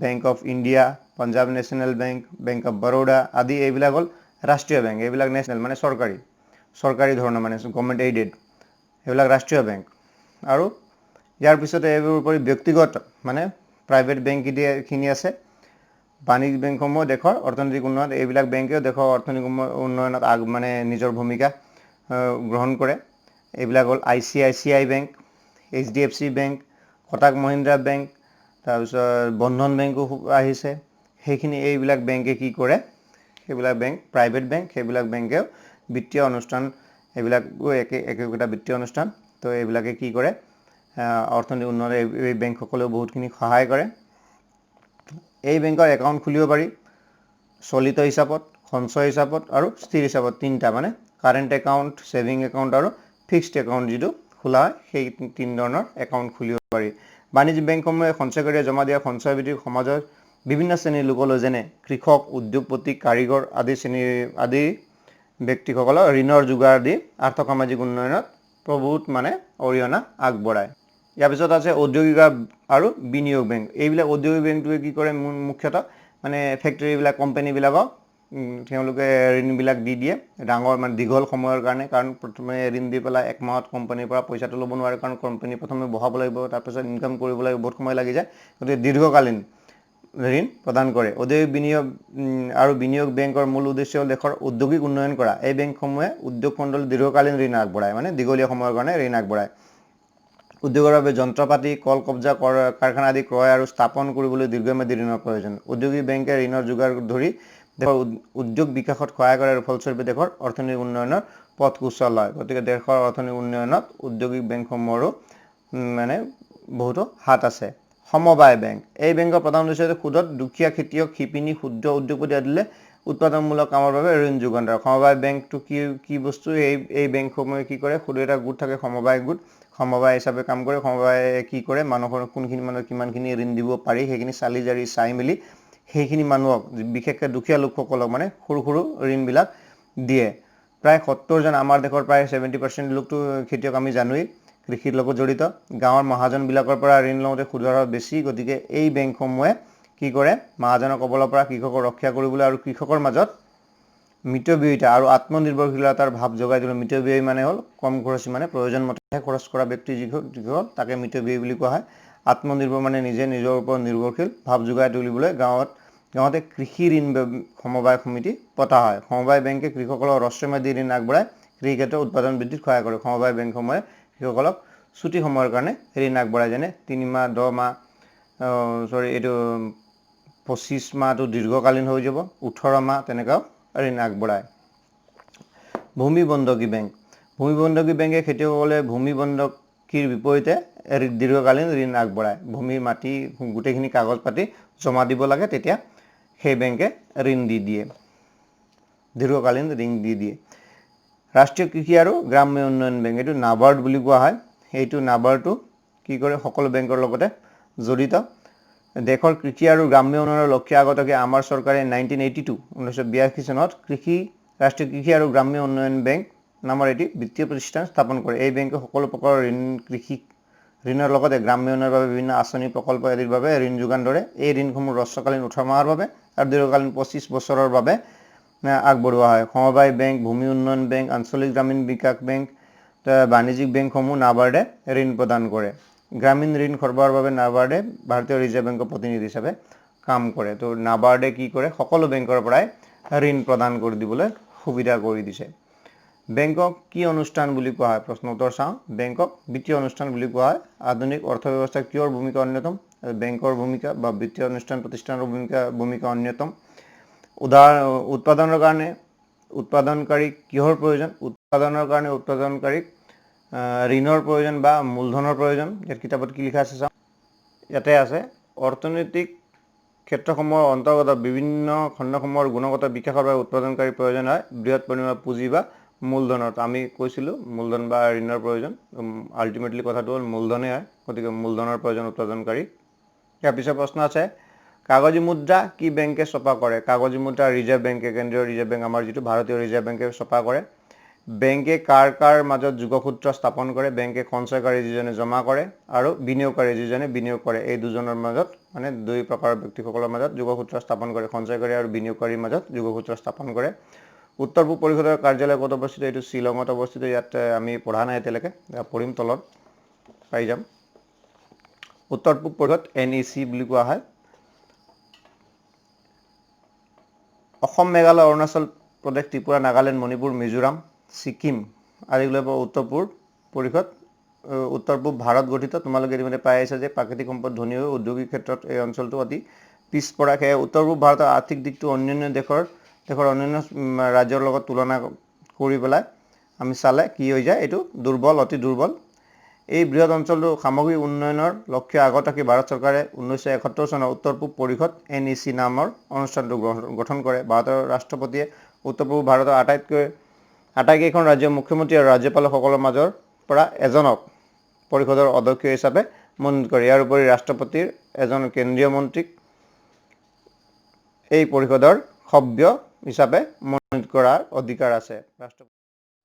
bank of India, Punjab national bank, bank of Baroda আদি এইবিলাক হ'ল ৰাষ্ট্ৰীয় বেংক। এইবিলাক নেশ্যনেল মানে চৰকাৰী ধৰণৰ মানে গভৰ্ণমেণ্ট এইডেড, সেইবিলাক ৰাষ্ট্ৰীয় বেংক। আৰু ইয়াৰ পিছতে এইবোৰৰ উপৰি ব্যক্তিগত মানে প্ৰাইভেট বেংকখিনি আছে। বাণিজ্যিক বেংকসমূহ দেশৰ অৰ্থনৈতিক উন্নয়ন, এইবিলাক বেংকেও দেশৰ অৰ্থনৈতিক উন্নয়নত মানে নিজৰ ভূমিকা গ্ৰহণ কৰে। এইবিলাক হ'ল ICICI bank, HDFC bank, Kotak Mahindra bank, তাৰপিছত বন্ধন বেংকো আহিছে। এইবিলাক বেংকে কি কৰে, সেইবিলাক বেংক প্ৰাইভেট বেংক, সেইবিলাক বেংকেও বিত্তীয় অনুষ্ঠান, এইবিলাকো একোটা বিত্তীয় অনুষ্ঠান। তো এইবিলাকে কি কৰে, অৰ্থনৈতিক উন্নয়নত এই বেংকসকলেও বহুতখিনি সহায় কৰে। এই বেংকৰ একাউণ্ট খুলিব পাৰি চলিত হিচাপত, সঞ্চয় হিচাপত আৰু স্থিৰ হিচাপত, তিনিটা মানে কাৰেণ্ট একাউণ্ট, ছেভিং একাউণ্ট আৰু ফিক্সড একাউণ্ট যিটো খোলা হয়, সেই তিনি ধৰণৰ একাউণ্ট খুলিব পাৰি। বাণিজ্যিক বেংকসমূহে সঞ্চয়কাৰীয়ে জমা দিয়া সঞ্চয় ভিত্তিক সমাজৰ বিভিন্ন শ্ৰেণীৰ লোকলৈ, যেনে কৃষক, উদ্যোগপতি, কাৰিকৰ আদি ব্যক্তিসকলক ঋণৰ যোগাৰ দি আৰ্থসামাজিক উন্নয়নত বহুত মানে অৰিহণা আগবঢ়ায়। ইয়াৰ পিছত আছে ঔদ্যোগিক আৰু বিনিয়োগ বেংক। এইবিলাক ঔদ্যোগিক বেংকটোৱে কি কৰে, মুখ্যতঃ মানে ফেক্টৰীবিলাক, কোম্পানীবিলাকক তেওঁলোকে ঋণবিলাক দি দিয়ে ডাঙৰ মানে দীঘল সময়ৰ কাৰণে। কাৰণ প্ৰথমে ঋণ দি পেলাই এক মাহত কোম্পানীৰ পৰা পইচাটো ল'ব নোৱাৰে, কাৰণ কোম্পানী প্ৰথমে বঢ়াব লাগিব, তাৰপিছত ইনকাম কৰিব লাগিব, বহুত সময় লাগি যায়। গতিকে দীৰ্ঘকালীন ঋণ প্ৰদান কৰে। ঔদ্যোগিক বিনিয়োগ আৰু বিনিয়োগ বেংকৰ মূল উদ্দেশ্য হ'ল দেশৰ ঔদ্যোগিক উন্নয়ন কৰা। এই বেংকসমূহে উদ্যোগ খণ্ডলৈ দীৰ্ঘকালীন ঋণ আগবঢ়ায়, মানে দীঘলীয়া সময়ৰ কাৰণে ঋণ আগবঢ়ায়। উদ্যোগৰ বাবে যন্ত্ৰপাতি, কল কব্জা, কাৰখানা আদি ক্ৰয় আৰু স্থাপন কৰিবলৈ দীৰ্ঘম্যাদী ঋণৰ প্ৰয়োজন। ঔদ্যোগিক বেংকে ঋণৰ যোগাৰ ধৰি দেশৰ উদ্যোগ বিকাশত সহায় কৰে আৰু ফলস্বৰূপে দেশৰ অৰ্থনৈতিক উন্নয়নৰ পথ সুচল হয়। গতিকে দেশৰ অৰ্থনৈতিক উন্নয়নত উদ্যোগিক বেংকসমূহৰো মানে বহুতো হাত আছে। সমবায় বেংক, এই বেংকৰ প্ৰধান উদ্দেশ্য হৈছে সুদত দুখীয়া খেতিয়ক, শিপিনী, ক্ষুদ্ৰ উদ্যোগপতি আদিলে উৎপাদনমূলক কামৰ বাবে ঋণ যোগান ধৰা। সমবায় বেংকটো কি বস্তু, এই বেংকসমূহে কি কৰে, সুদৰ এটা গোট থাকে সমবায় গোট, সমবায় হিচাপে কাম কৰে। সমবায়ে কি কৰে, মানুহৰ কোনখিনি মানুহক কিমানখিনি ঋণ দিব পাৰি সেইখিনি চালি জাৰি চাই মেলি সেইখিনি মানুহক, বিশেষকৈ দুখীয়া লোকসকলক মানে সৰু সৰু ঋণবিলাক দিয়ে। প্ৰায় 70জন, আমাৰ দেশৰ প্ৰায় 70% লোকটো খেতিয়ক, আমি জানোৱেই, কৃষিৰ লগত জড়িত। গাঁৱৰ মহাজনবিলাকৰ পৰা ঋণ লওঁতে সুদৰ হাৰ বেছি। গতিকে এই বেংকসমূহে কি কৰে, মহাজনৰ কবলৰ পৰা কৃষকক ৰক্ষা কৰিবলৈ আৰু কৃষকৰ মাজত মিতব্যয়িতা আৰু আত্মনিৰ্ভৰশীলতাৰ ভাৱ যোগাই দিবলৈ। মিতব্যয়ী মানে হ'ল কম খৰচী, মানে প্ৰয়োজন মতেহে খৰচ কৰা ব্যক্তি যিসকল, তাকে মিতব্যয়ী বুলি কোৱা হয়। আত্মনিৰ্ভৰ মানে নিজৰ ওপৰত নিৰ্ভৰশীল ভাৱ যোগাই তুলিবলৈ গাঁৱতে কৃষি ঋণ সমবায় সমিতি পতা হয়। সমবায় বেংকে কৃষকসকলক হ্ৰস্বম্যাদী ঋণ আগবঢ়ায়, কৃষি ক্ষেত্ৰত উৎপাদন বৃদ্ধিত সহায় কৰে। সমবায় বেংকসমূহে কৃষকসকলক ছুটি সময়ৰ কাৰণে ঋণ আগবঢ়ায়, যেনে 3 মাহ, 10 মাহ, 25 মাহটো দীৰ্ঘকালীন হৈ যাব, 18 মাহ তেনেকুৱাও ঋণ আগবঢ়ায়। ভূমি বন্ধকী বেংক, ভূমি বন্ধকী বেংকে খেতিয়কসকলে ভূমি বন্ধকীৰ বিপৰীতে দীৰ্ঘকালীন ঋণ আগবঢ়ায়। ভূমিৰ মাটি গোটেইখিনি কাগজ পাতি জমা দিব লাগে, তেতিয়া সেই বেংকে ঋণ দি দিয়ে, দীৰ্ঘকালীন ঋণ দি দিয়ে। ৰাষ্ট্ৰীয় কৃষি আৰু গ্ৰাম্য উন্নয়ন বেংক, এইটো নাবাৰ্ড বুলি কোৱা হয়। এইটো নাবাৰ্ডটো কি কৰে, সকলো বেংকৰ লগতে জড়িত। দেশৰ কৃষি আৰু গ্ৰাম্য উন্নয়নৰ লক্ষ্য আগতকে আমাৰ চৰকাৰে 1982 চনত ৰাষ্ট্ৰীয় কৃষি আৰু গ্ৰাম্য উন্নয়ন বেংক নামৰ এটি বিত্তীয় প্ৰতিষ্ঠান স্থাপন কৰে। এই বেংকে সকলো প্ৰকাৰৰ ঋণ, কৃষি ঋণৰ লগতে গ্ৰাম্য উন্নয়নৰ বাবে বিভিন্ন আঁচনি প্ৰকল্প আদিৰ বাবে ঋণ যোগান ধৰে। এই ঋণসমূহ হ্ৰস্বকালীন 18 মাহৰ বাবে আৰু দীৰ্ঘকালীন 25 বছৰৰ বাবে আগবঢ়োৱা হয়। সমবায় বেংক, ভূমি উন্নয়ন বেংক, আঞ্চলিক গ্ৰামীণ বিকাশ বেংক, বাণিজ্যিক বেংকসমূহ নাবাৰ্ডে ঋণ প্ৰদান কৰে। গ্ৰামীণ ঋণ সৰবৰাহৰ বাবে নাবাৰ্ডে ভাৰতীয় ৰিজাৰ্ভ বেংকৰ প্ৰতিনিধি হিচাপে কাম কৰে। তো নাবাৰ্ডে কি কৰে, সকলো বেংকৰ পৰাই ঋণ প্ৰদান কৰি দিবলৈ সুবিধা কৰি দিছে। বেংকক কি অনুষ্ঠান বুলি কোৱা হয়? প্ৰশ্ন উত্তৰ চাওঁ। বেংকক বিত্তীয় অনুষ্ঠান বুলি কোৱা হয়। আধুনিক অৰ্থব্যৱস্থাৰ কিহৰ ভূমিকা অন্যতম? বেংকৰ ভূমিকা বা বিত্তীয় অনুষ্ঠান প্ৰতিষ্ঠানৰ ভূমিকা অন্যতম। উৎপাদনৰ কাৰণে উৎপাদনকাৰীক কিহৰ প্ৰয়োজন? উৎপাদনৰ কাৰণে উৎপাদনকাৰীক ঋণৰ প্ৰয়োজন বা মূলধনৰ প্ৰয়োজন। ইয়াত কিতাপত কি লিখা আছে চাওঁ। ইয়াতে আছে, অৰ্থনৈতিক ক্ষেত্ৰসমূহৰ অন্তৰ্গত বিভিন্ন খণ্ডসমূহৰ গুণগত বিকাশৰ বাবে উৎপাদনকাৰীৰ প্ৰয়োজন হয় বৃহৎ পৰিমাণৰ পুঁজি বা মূলধনৰ। আমি কৈছিলোঁ মূলধন বা ঋণৰ প্ৰয়োজন, আল্টিমেটলি কথাটো হ'ল মূলধনেই হয়, গতিকে মূলধনৰ প্ৰয়োজন উৎপাদনকাৰীক। ইয়াৰ পিছৰ প্ৰশ্ন আছে, কাগজী মুদ্ৰা কি বেংকে ছপা কৰে? কাগজী মুদ্ৰা ৰিজাৰ্ভ বেংকে, কেন্দ্ৰীয় ৰিজাৰ্ভ বেংক আমাৰ যিটো ভাৰতীয় ৰিজাৰ্ভ বেংকে ছপা কৰে। বেংকে কাৰ মাজত যোগসূত্ৰ স্থাপন কৰে? বেংকে সঞ্চয়কাৰী যিজনে জমা কৰে আৰু বিনিয়োগকাৰী যিজনে বিনিয়োগ কৰে, এই দুজনৰ মাজত মানে দুই প্ৰকাৰৰ ব্যক্তিসকলৰ মাজত যোগসূত্ৰ স্থাপন কৰে। সঞ্চয়কাৰী আৰু বিনিয়োগকাৰীৰ মাজত যোগসূত্ৰ স্থাপন কৰে। উত্তৰ পূব পৰিষদৰ কাৰ্যালয় ক'ত অৱস্থিত? এইটো শ্বিলঙত অৱস্থিত। ইয়াত আমি পঢ়া নাই এতিয়ালৈকে, পঢ়িম তলত পাই যাম। উত্তৰ পূব পৰিষদ NEC বুলি কোৱা হয়। অসম, মেঘালয়, অৰুণাচল প্ৰদেশ, ত্ৰিপুৰা, নাগালেণ্ড, মণিপুৰ, মিজোৰাম, ছিকিম আদিক লৈ উত্তৰ পূব পৰিষদ। উত্তৰ পূব ভাৰত গঠিত। তোমালোকে ইতিমধ্যে পাই আহিছা যে প্ৰাকৃতিক সম্পদ ধনী হৈ ঔদ্যোগিক ক্ষেত্ৰত এই অঞ্চলটো অতি পিছপৰা। সেয়ে উত্তৰ পূব ভাৰতৰ আৰ্থিক দিশটো অন্যান্য দেশৰ অন্যান্য ৰাজ্যৰ লগত তুলনা কৰি পেলাই আমি চালে কি হৈ যায়, এইটো দুৰ্বল, অতি দুৰ্বল। এই বৃহৎ অঞ্চলটো সামগ্ৰিক উন্নয়নৰ লক্ষ্য আগত ৰাখি ভাৰত চৰকাৰে 1971 চনত উত্তৰ পূব পৰিষদ NEC নামৰ অনুষ্ঠানটো গঠন কৰে। ভাৰতৰ ৰাষ্ট্ৰপতিয়ে উত্তৰ পূব ভাৰতৰ আটাইকেইখন ৰাজ্যৰ মুখ্যমন্ত্ৰী আৰু ৰাজ্যপালসকলৰ মাজৰ পৰা এজনক পৰিষদৰ অধ্যক্ষ হিচাপে মনোনীত কৰে। ইয়াৰ উপৰি ৰাষ্ট্ৰপতিৰ এজন কেন্দ্ৰীয় মন্ত্ৰীক এই পৰিষদৰ সভ্য হিচাপে মনোনীত কৰাৰ অধিকাৰ আছে।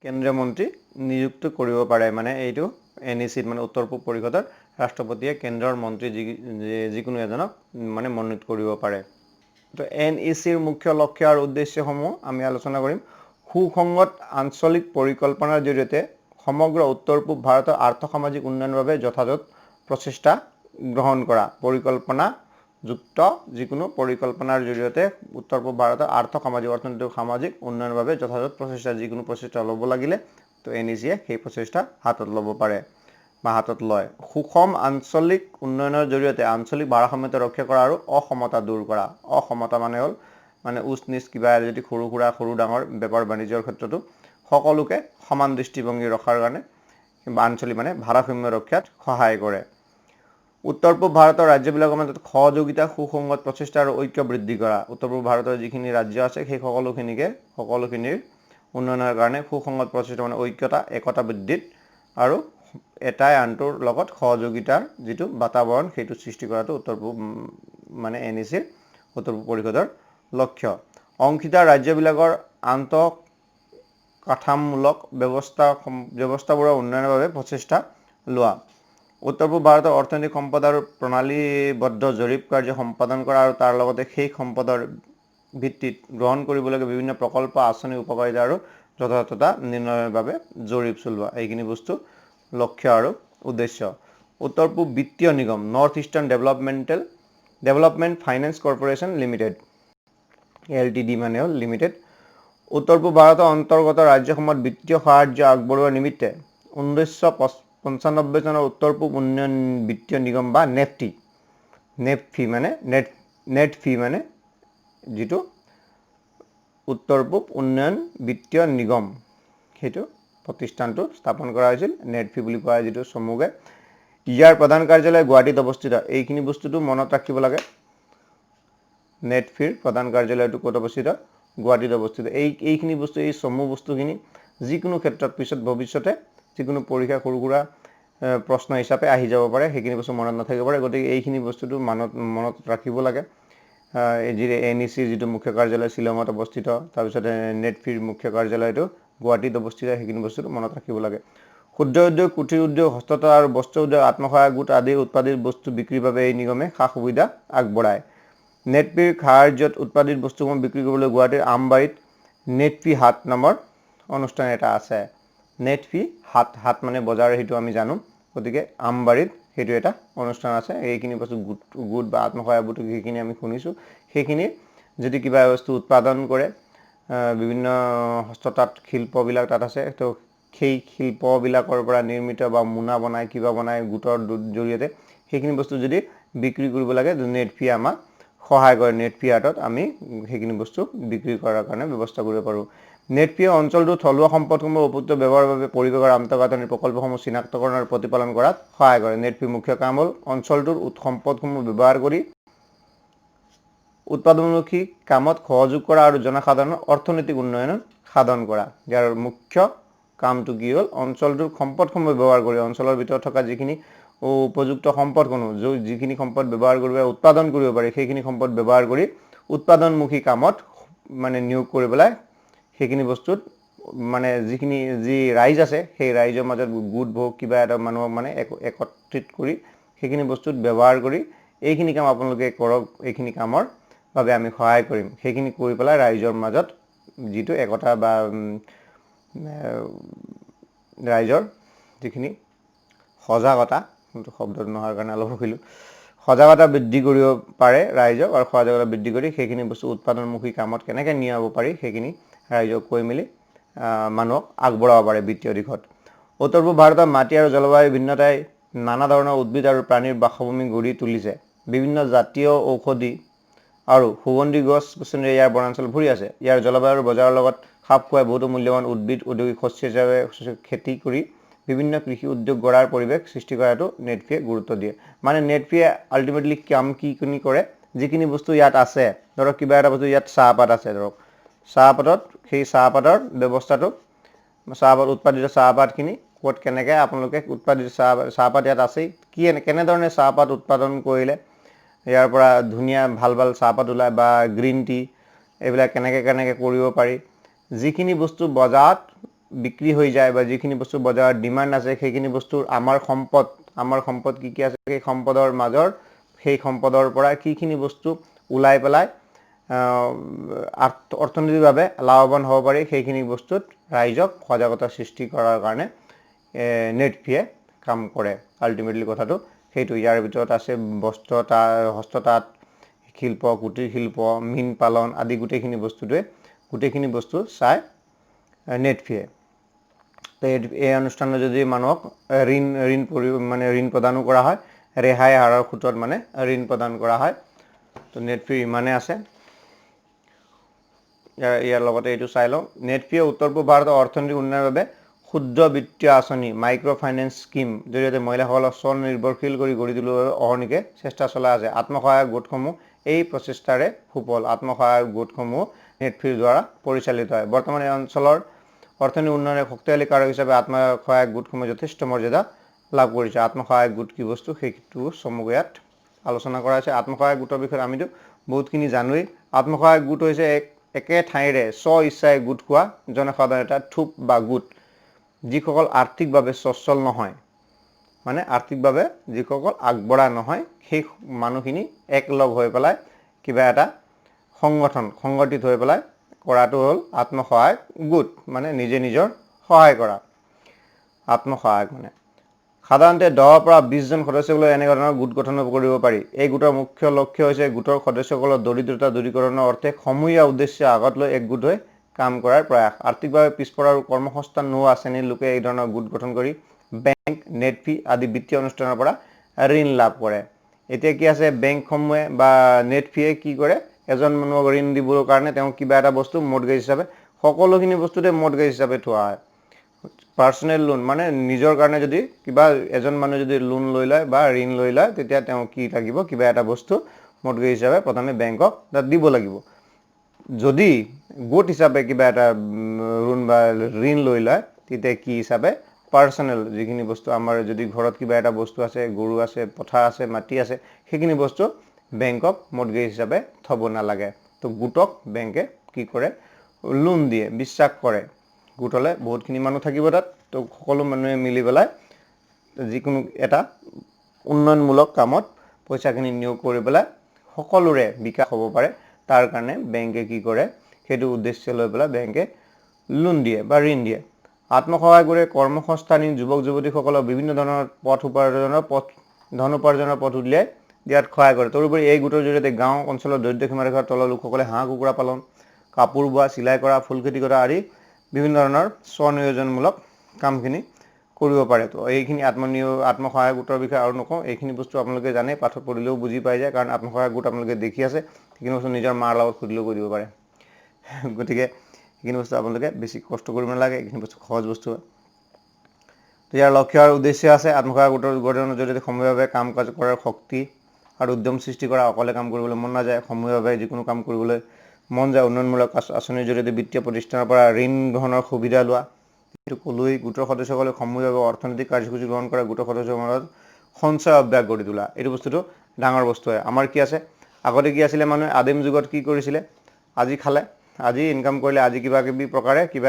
কেন্দ্ৰীয় মন্ত্ৰী নিযুক্ত কৰিব পাৰে, মানে এইটো NECত মানে উত্তৰ পূব পৰিষদৰ ৰাষ্ট্ৰপতিয়ে কেন্দ্ৰৰ মন্ত্ৰী যিকোনো এজনক মানে মনোনীত কৰিব পাৰে। তো NECৰ মুখ্য লক্ষ্য আৰু উদ্দেশ্যসমূহ আমি আলোচনা কৰিম। সুসংগত আঞ্চলিক পৰিকল্পনাৰ জৰিয়তে সমগ্ৰ উত্তৰ পূব ভাৰতৰ আৰ্থ-সামাজিক উন্নয়নৰ বাবে যথাযথ প্ৰচেষ্টা গ্ৰহণ কৰা। পৰিকল্পনাযুক্ত যিকোনো পৰিকল্পনাৰ জৰিয়তে উত্তৰ পূব ভাৰতৰ অৰ্থনৈতিক সামাজিক উন্নয়নৰ বাবে যথাযথ প্ৰচেষ্টা, যিকোনো প্ৰচেষ্টা ল'ব লাগিলে তো NECয়ে সেই প্ৰচেষ্টা হাতত ল'ব পাৰে বা হাতত লয়। সুষম আঞ্চলিক উন্নয়নৰ জৰিয়তে আঞ্চলিক ভাৰসাম্যতা ৰক্ষা কৰা আৰু অসমতা দূৰ কৰা। অসমতা মানে হ'ল মানে উচ নিচ কিবা যদি সৰু ডাঙৰ বেপাৰ বাণিজ্যৰ ক্ষেত্ৰতো সকলোকে সমান দৃষ্টিভংগী ৰখাৰ কাৰণে আঞ্চলিক মানে ভাৰসাম্য ৰক্ষাত সহায় কৰে। উত্তৰ পূব ভাৰতৰ ৰাজ্যবিলাকৰ মাজত সহযোগিতা, সুসংগত প্ৰচেষ্টা আৰু ঐক্য বৃদ্ধি কৰা। উত্তৰ পূব ভাৰতৰ যিখিনি ৰাজ্য আছে সেই সকলোখিনিৰ উন্নয়নৰ কাৰণে সুসংগত প্ৰচেষ্টা মানে ঐক্যতা, একতা বৃদ্ধিত আৰু এটাই আনটোৰ লগত সহযোগিতাৰ যিটো বাতাবৰণ সেইটো সৃষ্টি কৰাটো উত্তৰ পূব মানে NECৰ উত্তৰ পূব পৰিষদৰ লক্ষ্য। অংশীদাৰ ৰাজ্যবিলাকৰ আন্তঃকাঠামোমূলক ব্যৱস্থাবোৰৰ উন্নয়নৰ বাবে প্ৰচেষ্টা লোৱা। উত্তৰ পূব ভাৰতৰ অৰ্থনৈতিক সম্পদ আৰু প্ৰণালীবদ্ধ জৰীপ কাৰ্য সম্পাদন কৰা আৰু তাৰ লগতে সেই সম্পদৰ ভিত্তিত গ্ৰহণ কৰিবলগীয়া বিভিন্ন প্ৰকল্প, আঁচনি, উপকাৰিতা আৰু যথাযথতা নিৰ্ণয়ৰ বাবে জৰীপ চলোৱা। এইখিনি বস্তু লক্ষ্য আৰু উদ্দেশ্য। উত্তৰ পূব বিত্তীয় নিগম, north eastern development finance corporation limited, LTD মানে হ'ল লিমিটেড। উত্তৰ পূব ভাৰতৰ অন্তৰ্গত ৰাজ্যসমূহত বিত্তীয় সাহায্য আগবঢ়োৱাৰ নিমিত্তে 1995 চনৰ উত্তৰ পূব উন্নয়ন বিত্তীয় নিগম বা নেটফি মানে যিটো উত্তৰ পূব উন্নয়ন বিত্তীয় নিগম, সেইটো প্ৰতিষ্ঠানটো স্থাপন কৰা হৈছিল। নেটফি বুলি কোৱা যিটো চমুকৈ। ইয়াৰ প্ৰধান কাৰ্যালয় গুৱাহাটীত অৱস্থিত। এইখিনি বস্তুটো মনত ৰাখিব লাগে। নেটফিৰ প্ৰধান কাৰ্যালয়টো ক'ত অৱস্থিত? গুৱাহাটীত অৱস্থিত। এইখিনি বস্তু, এই চমু বস্তুখিনি যিকোনো ক্ষেত্ৰত পিছত ভৱিষ্যতে যিকোনো পৰীক্ষা সৰু প্ৰশ্ন হিচাপে আহি যাব পাৰে, সেইখিনি বস্তু মনত নাথাকিব পাৰে। গতিকে এইখিনি বস্তুটো মনত ৰাখিব লাগে। NECৰ যিটো মুখ্য কাৰ্যালয় শ্বিলঙত অৱস্থিত, তাৰপিছতে নেটফিৰ মুখ্য কাৰ্যালয়টো গুৱাহাটীত অৱস্থিত সেইখিনি বস্তুটো মনত ৰাখিব লাগে ক্ষুদ্ৰ উদ্যোগ কুটিৰ উদ্যোগ হস্ততাঁত আৰু বস্ত্ৰ উদ্যোগ আত্মসহায়ক গোট আদি উৎপাদিত বস্তু বিক্ৰীৰ বাবে এই নিগমে সা সুবিধা আগবঢ়ায় নেটফিৰ সাহায্যত উৎপাদিত বস্তুসমূহ বিক্ৰী কৰিবলৈ গুৱাহাটীৰ আমবাৰীত নেটফি হাট নামৰ অনুষ্ঠান এটা আছে নেটফি হাট মানে বজাৰ সেইটো আমি জানো গতিকে আমবাৰীত সেইটো এটা অনুষ্ঠান আছে এইখিনি বস্তু গোট বা আত্মসহায়ক গোট সেইখিনি আমি শুনিছোঁ সেইখিনি যদি কিবা বস্তু উৎপাদন কৰে বিভিন্ন হস্ততাঁত শিল্পবিলাক তাত আছে তো সেই শিল্পবিলাকৰ পৰা নিৰ্মিত বা মোনা বনাই কিবা বনাই গোটৰ জৰিয়তে সেইখিনি বস্তু যদি বিক্ৰী কৰিব লাগে নেটফি আমাক সহায় কৰে নেটফি হাটত আমি সেইখিনি বস্তু বিক্ৰী কৰাৰ কাৰণে ব্যৱস্থা কৰিব পাৰোঁ নেটফিয়ে অঞ্চলটোৰ থলুৱা সম্পদসমূহৰ উপযুক্ত ব্যৱহাৰৰ বাবে পৰিৱেশ আৰু আন্তঃগাঁথনিৰ প্ৰকল্পসমূহ চিনাক্তকৰণ আৰু প্ৰতিপালন কৰাত সহায় কৰে নেটফিৰ মুখ্য কাম হ'ল অঞ্চলটোৰ সম্পদসমূহ ব্যৱহাৰ কৰি উৎপাদনমুখী কামত সহযোগ কৰা আৰু জনসাধাৰণৰ অৰ্থনৈতিক উন্নয়ন সাধন কৰা ইয়াৰ মুখ্য কামটো কি হ'ল অঞ্চলটোৰ সম্পদসমূহ ব্যৱহাৰ কৰি অঞ্চলৰ ভিতৰত থকা যিখিনি উপযুক্ত সম্পদসমূহ যিখিনি সম্পদ ব্যৱহাৰ কৰিব উৎপাদন কৰিব পাৰি সেইখিনি সম্পদ ব্যৱহাৰ কৰি উৎপাদনমুখী কামত মানে নিয়োগ কৰি পেলাই সেইখিনি বস্তুত মানে যি ৰাইজ আছে সেই ৰাইজৰ মাজত গোট ভোগ কিবা এটা মানুহক মানে একত্ৰিত কৰি সেইখিনি বস্তুত ব্যৱহাৰ কৰি এইখিনি কাম আপোনালোকে কৰক এইখিনি কামৰ বাবে আমি সহায় কৰিম সেইখিনি কৰি পেলাই ৰাইজৰ মাজত যিটো একতা বা ৰাইজৰ যিখিনি সজাগতা শব্দটো নোহোৱাৰ কাৰণে অলপ ৰখিলোঁ সজাগতা বৃদ্ধি কৰিব পাৰে ৰাইজক আৰু সজাগতা বৃদ্ধি কৰি সেইখিনি বস্তু উৎপাদনমুখী কামত কেনেকৈ নিয়াব পাৰি সেইখিনি ৰাইজক কৈ মেলি মানুহক আগবঢ়াব পাৰে বিত্তীয় দিশত উত্তৰ পূব ভাৰতৰ মাটি আৰু জলবায়ুৰ ভিন্নতাই নানা ধৰণৰ উদ্ভিদ আৰু প্ৰাণীৰ বাসভূমি গঢ়ি তুলিছে বিভিন্ন জাতীয় ঔষধি আৰু সুগন্ধি গছ গছনিৰে ইয়াৰ বনাঞ্চল ভৰি আছে ইয়াৰ জলবায়ুৰ বজাৰৰ লগত খাপ খুৱাই বহুতো মূল্যৱান উদ্ভিদ ঔদ্যোগিক শস্য হিচাপে খেতি কৰি বিভিন্ন কৃষি উদ্যোগ গঢ়াৰ পৰিৱেশ সৃষ্টি কৰাটো নেটফিয়ে গুৰুত্ব দিয়ে মানে নেটফিয়ে আল্টিমেটলি কাম কি কৰে যিখিনি বস্তু ইয়াত আছে ধৰক কিবা এটা বস্তু ইয়াত চাহপাত আছে ধৰক চাহপাতত সেই চাহপাতৰ ব্যৱস্থাটো চাহপাত উৎপাদিত চাহপাতখিনি ক'ত কেনেকৈ আপোনালোকে উৎপাদিত চাহপাত ইয়াত আছেই কেনেধৰণে চাহপাত উৎপাদন কৰিলে ইয়াৰ পৰা ধুনীয়া ভাল চাহপাত ওলায় বা গ্ৰীণ টি এইবিলাক কেনেকৈ কৰিব পাৰি যিখিনি বস্তু বজাৰত বিক্ৰী হৈ যায় বা যিখিনি বস্তু বজাৰত ডিমাণ্ড আছে সেইখিনি বস্তুৰ আমাৰ সম্পদ কি আছে সেই সম্পদৰ মাজৰ সেই সম্পদৰ পৰা কিখিনি বস্তু ওলাই পেলাই অৰ্থনৈতিকভাৱে লাভৱান হ'ব পাৰি সেইখিনি বস্তুত ৰাইজক সজাগতা সৃষ্টি কৰাৰ কাৰণে নেটফিয়ে কাম কৰে আল্টিমেটলি কথাটো সেইটো ইয়াৰ ভিতৰত আছে হস্ততাঁত শিল্প কুটিৰ শিল্প মীন পালন আদি গোটেইখিনি বস্তু চাই নেটফিয়ে এই অনুষ্ঠানত যদি মানুহক ঋণ প্ৰদানো কৰা হয় ৰেহাই হাৰৰ সূত্ৰত মানে ঋণ প্ৰদান কৰা হয় তো নেটফিৰ ইমানে আছে ইয়াৰ লগতে এইটো চাই লওঁ নেটফিয়ে উত্তৰ পূব ভাৰতৰ অৰ্থনৈতিক উন্নয়নৰ বাবে ক্ষুদ্ৰ বিত্তীয় আঁচনি মাইক্ৰ' ফাইনেন্স স্কিম জৰিয়তে মহিলাসকলক স্বনিৰ্ভৰশীল কৰি গঢ়ি তুলিবৰ বাবে অহৰ্নিশে চেষ্টা চলাই আছে আত্মসহায়ক গোটসমূহ এই প্ৰচেষ্টাৰে সুফল আত্মসহায়ক গোটসমূহ নেটফিৰ দ্বাৰা পৰিচালিত হয় বৰ্তমান এই অঞ্চলৰ অৰ্থনৈতিক উন্নয়নৰ শক্তিশালী কাৰক হিচাপে আত্মসহায়ক গোটসমূহে যথেষ্ট মৰ্যাদা লাভ কৰিছে আত্মসহায়ক গোট কি বস্তু সেইটো চমুকৈ ইয়াত আলোচনা কৰা হৈছে আত্মসহায়ক গোটৰ বিষয়ে আমিতো বহুতখিনি জানোৱেই আত্মসহায়ক গোট হৈছে একে ঠাইৰে স্ব ইচ্ছাই গোট খোৱা জনসাধাৰণৰ এটা থোপ বা গোট যিসকল আৰ্থিকভাৱে সচ্ছল নহয় মানে আৰ্থিকভাৱে যিসকল আগবঢ়া নহয় সেই মানুহখিনি একলগ হৈ পেলাই কিবা এটা সংগঠিত হৈ পেলাই কৰাটো হ'ল আত্মসহায়ক গোট মানে নিজে নিজৰ সহায় কৰা আত্মসহায়ক মানে সাধাৰণতে 10 পৰা 20 জন সদস্যক লৈ এনে ধৰণৰ গোট গঠন কৰিব পাৰি এই গোটৰ মুখ্য লক্ষ্য হৈছে গোটৰ সদস্যসকলৰ দৰিদ্ৰতা দূৰীকৰণৰ অৰ্থে সমূহীয়া উদ্দেশ্য আগত লৈ এক গোট হৈ কাম কৰাৰ প্ৰয়াস আৰ্থিকভাৱে পিছপৰা আৰু কৰ্মসংস্থান নোহোৱা শ্ৰেণীৰ লোকে এই ধৰণৰ গোট গঠন কৰি বেংক নেটফি আদি বিত্তীয় অনুষ্ঠানৰ পৰা ঋণ লাভ কৰে এতিয়া কি আছে বেংকসমূহে বা নেটফিয়ে কি কৰে এজন মানুহক ঋণ দিবৰ কাৰণে তেওঁ কিবা এটা বস্তু মৰ্টগেজ হিচাপে সকলোখিনি বস্তুতে মৰ্টগেজ হিচাপে থোৱা হয় পাৰ্সোনেল লোন মানে নিজৰ কাৰণে যদি কিবা এজন মানুহ যদি লোন লৈ লয় বা ঋণ লৈ লয় তেতিয়া তেওঁ কি লাগিব কিবা এটা বস্তু মৰ্টগেজ হিচাপে প্ৰথমে বেংকক দিব লাগিব যদি গোট হিচাপে কিবা এটা লোন বা ঋণ লৈ লয় তেতিয়া কি হিচাপে পাৰ্সোনেল যিখিনি বস্তু আমাৰ যদি ঘৰত কিবা এটা বস্তু আছে গৰু আছে পথাৰ আছে মাটি আছে সেইখিনি বস্তু বেংকক মৰ্টগেজ হিচাপে থব নালাগে তো গোটক বেংকে কি কৰে লোন দিয়ে বিশ্বাস কৰে গোটলে বহুতখিনি মানুহ থাকিব তাত তো সকলো মানুহে মিলি পেলাই যিকোনো এটা উন্নয়নমূলক কামত পইচাখিনি নিয়োগ কৰি পেলাই সকলোৰে বিকাশ হ'ব পাৰে তাৰ কাৰণে বেংকে কি কৰে সেইটো উদ্দেশ্য লৈ পেলাই বেংকে লোন দিয়ে বা ঋণ দিয়ে আত্মসহায়ক গোটে কৰ্মসংস্থানীন যুৱক যুৱতীসকলক বিভিন্ন ধৰণৰ ধন উপাৰ্জনৰ পথ উলিয়াই দিয়াত সহায় কৰে তদুপৰি এই গোটৰ জৰিয়তে গাঁও অঞ্চলৰ দৰিদ্ৰ সীমাৰেখাৰ তলৰ লোকসকলে হাঁহ কুকুৰা পালন কাপোৰ বোৱা চিলাই কৰা ফুল খেতি কৰা আদি বিভিন্ন ধৰণৰ স্বনিয়োজনমূলক কামখিনি কৰিব পাৰে তো এইখিনি আত্মসহায়ক গোটৰ বিষয়ে আৰু নকওঁ এইখিনি বস্তু আপোনালোকে জানে পাঠত পঢ়িলেও বুজি পাই যায় কাৰণ আত্মসহায়ক গোট আপোনালোকে দেখি আছে সেইখিনি বস্তু নিজৰ মাৰ লগত সুধিলেও কৈ দিব পাৰে গতিকে এইখিনি বস্তু আপোনালোকে বেছি কষ্ট কৰিব নালাগে এইখিনি বস্তু সহজ বস্তু হয় তো ইয়াৰ লক্ষ্য আৰু উদ্দেশ্য আছে আত্মসহায়ক গোটৰ গঠনৰ জৰিয়তে সমূহীয়াভাৱে কাম কাজ কৰাৰ শক্তি আৰু উদ্যম সৃষ্টি কৰা অকলে কাম কৰিবলৈ মন নাযায় সমূহীয়াভাৱে যিকোনো কাম কৰিবলৈ মন যায় উন্নয়নমূলক আঁচনিৰ জৰিয়তে বিত্তীয় প্ৰতিষ্ঠানৰ পৰা ঋণ গ্ৰহণৰ সুবিধা লোৱা এইটো ক'লোৱেই গোটৰ সদস্যসকলে সমূহীয়াভাৱে অৰ্থনৈতিক কাৰ্যসূচী গ্ৰহণ কৰা গোটৰ সদস্যৰ মাজত সঞ্চয় অভ্যাস গঢ়ি তোলা এইটো বস্তুটো ডাঙৰ বস্তু হয় আমাৰ কি আছে আগতে কি আছিলে মানুহে আদিম যুগত কি কৰিছিলে আজি খালে আজি ইনকাম কৰিলে আজি কিবা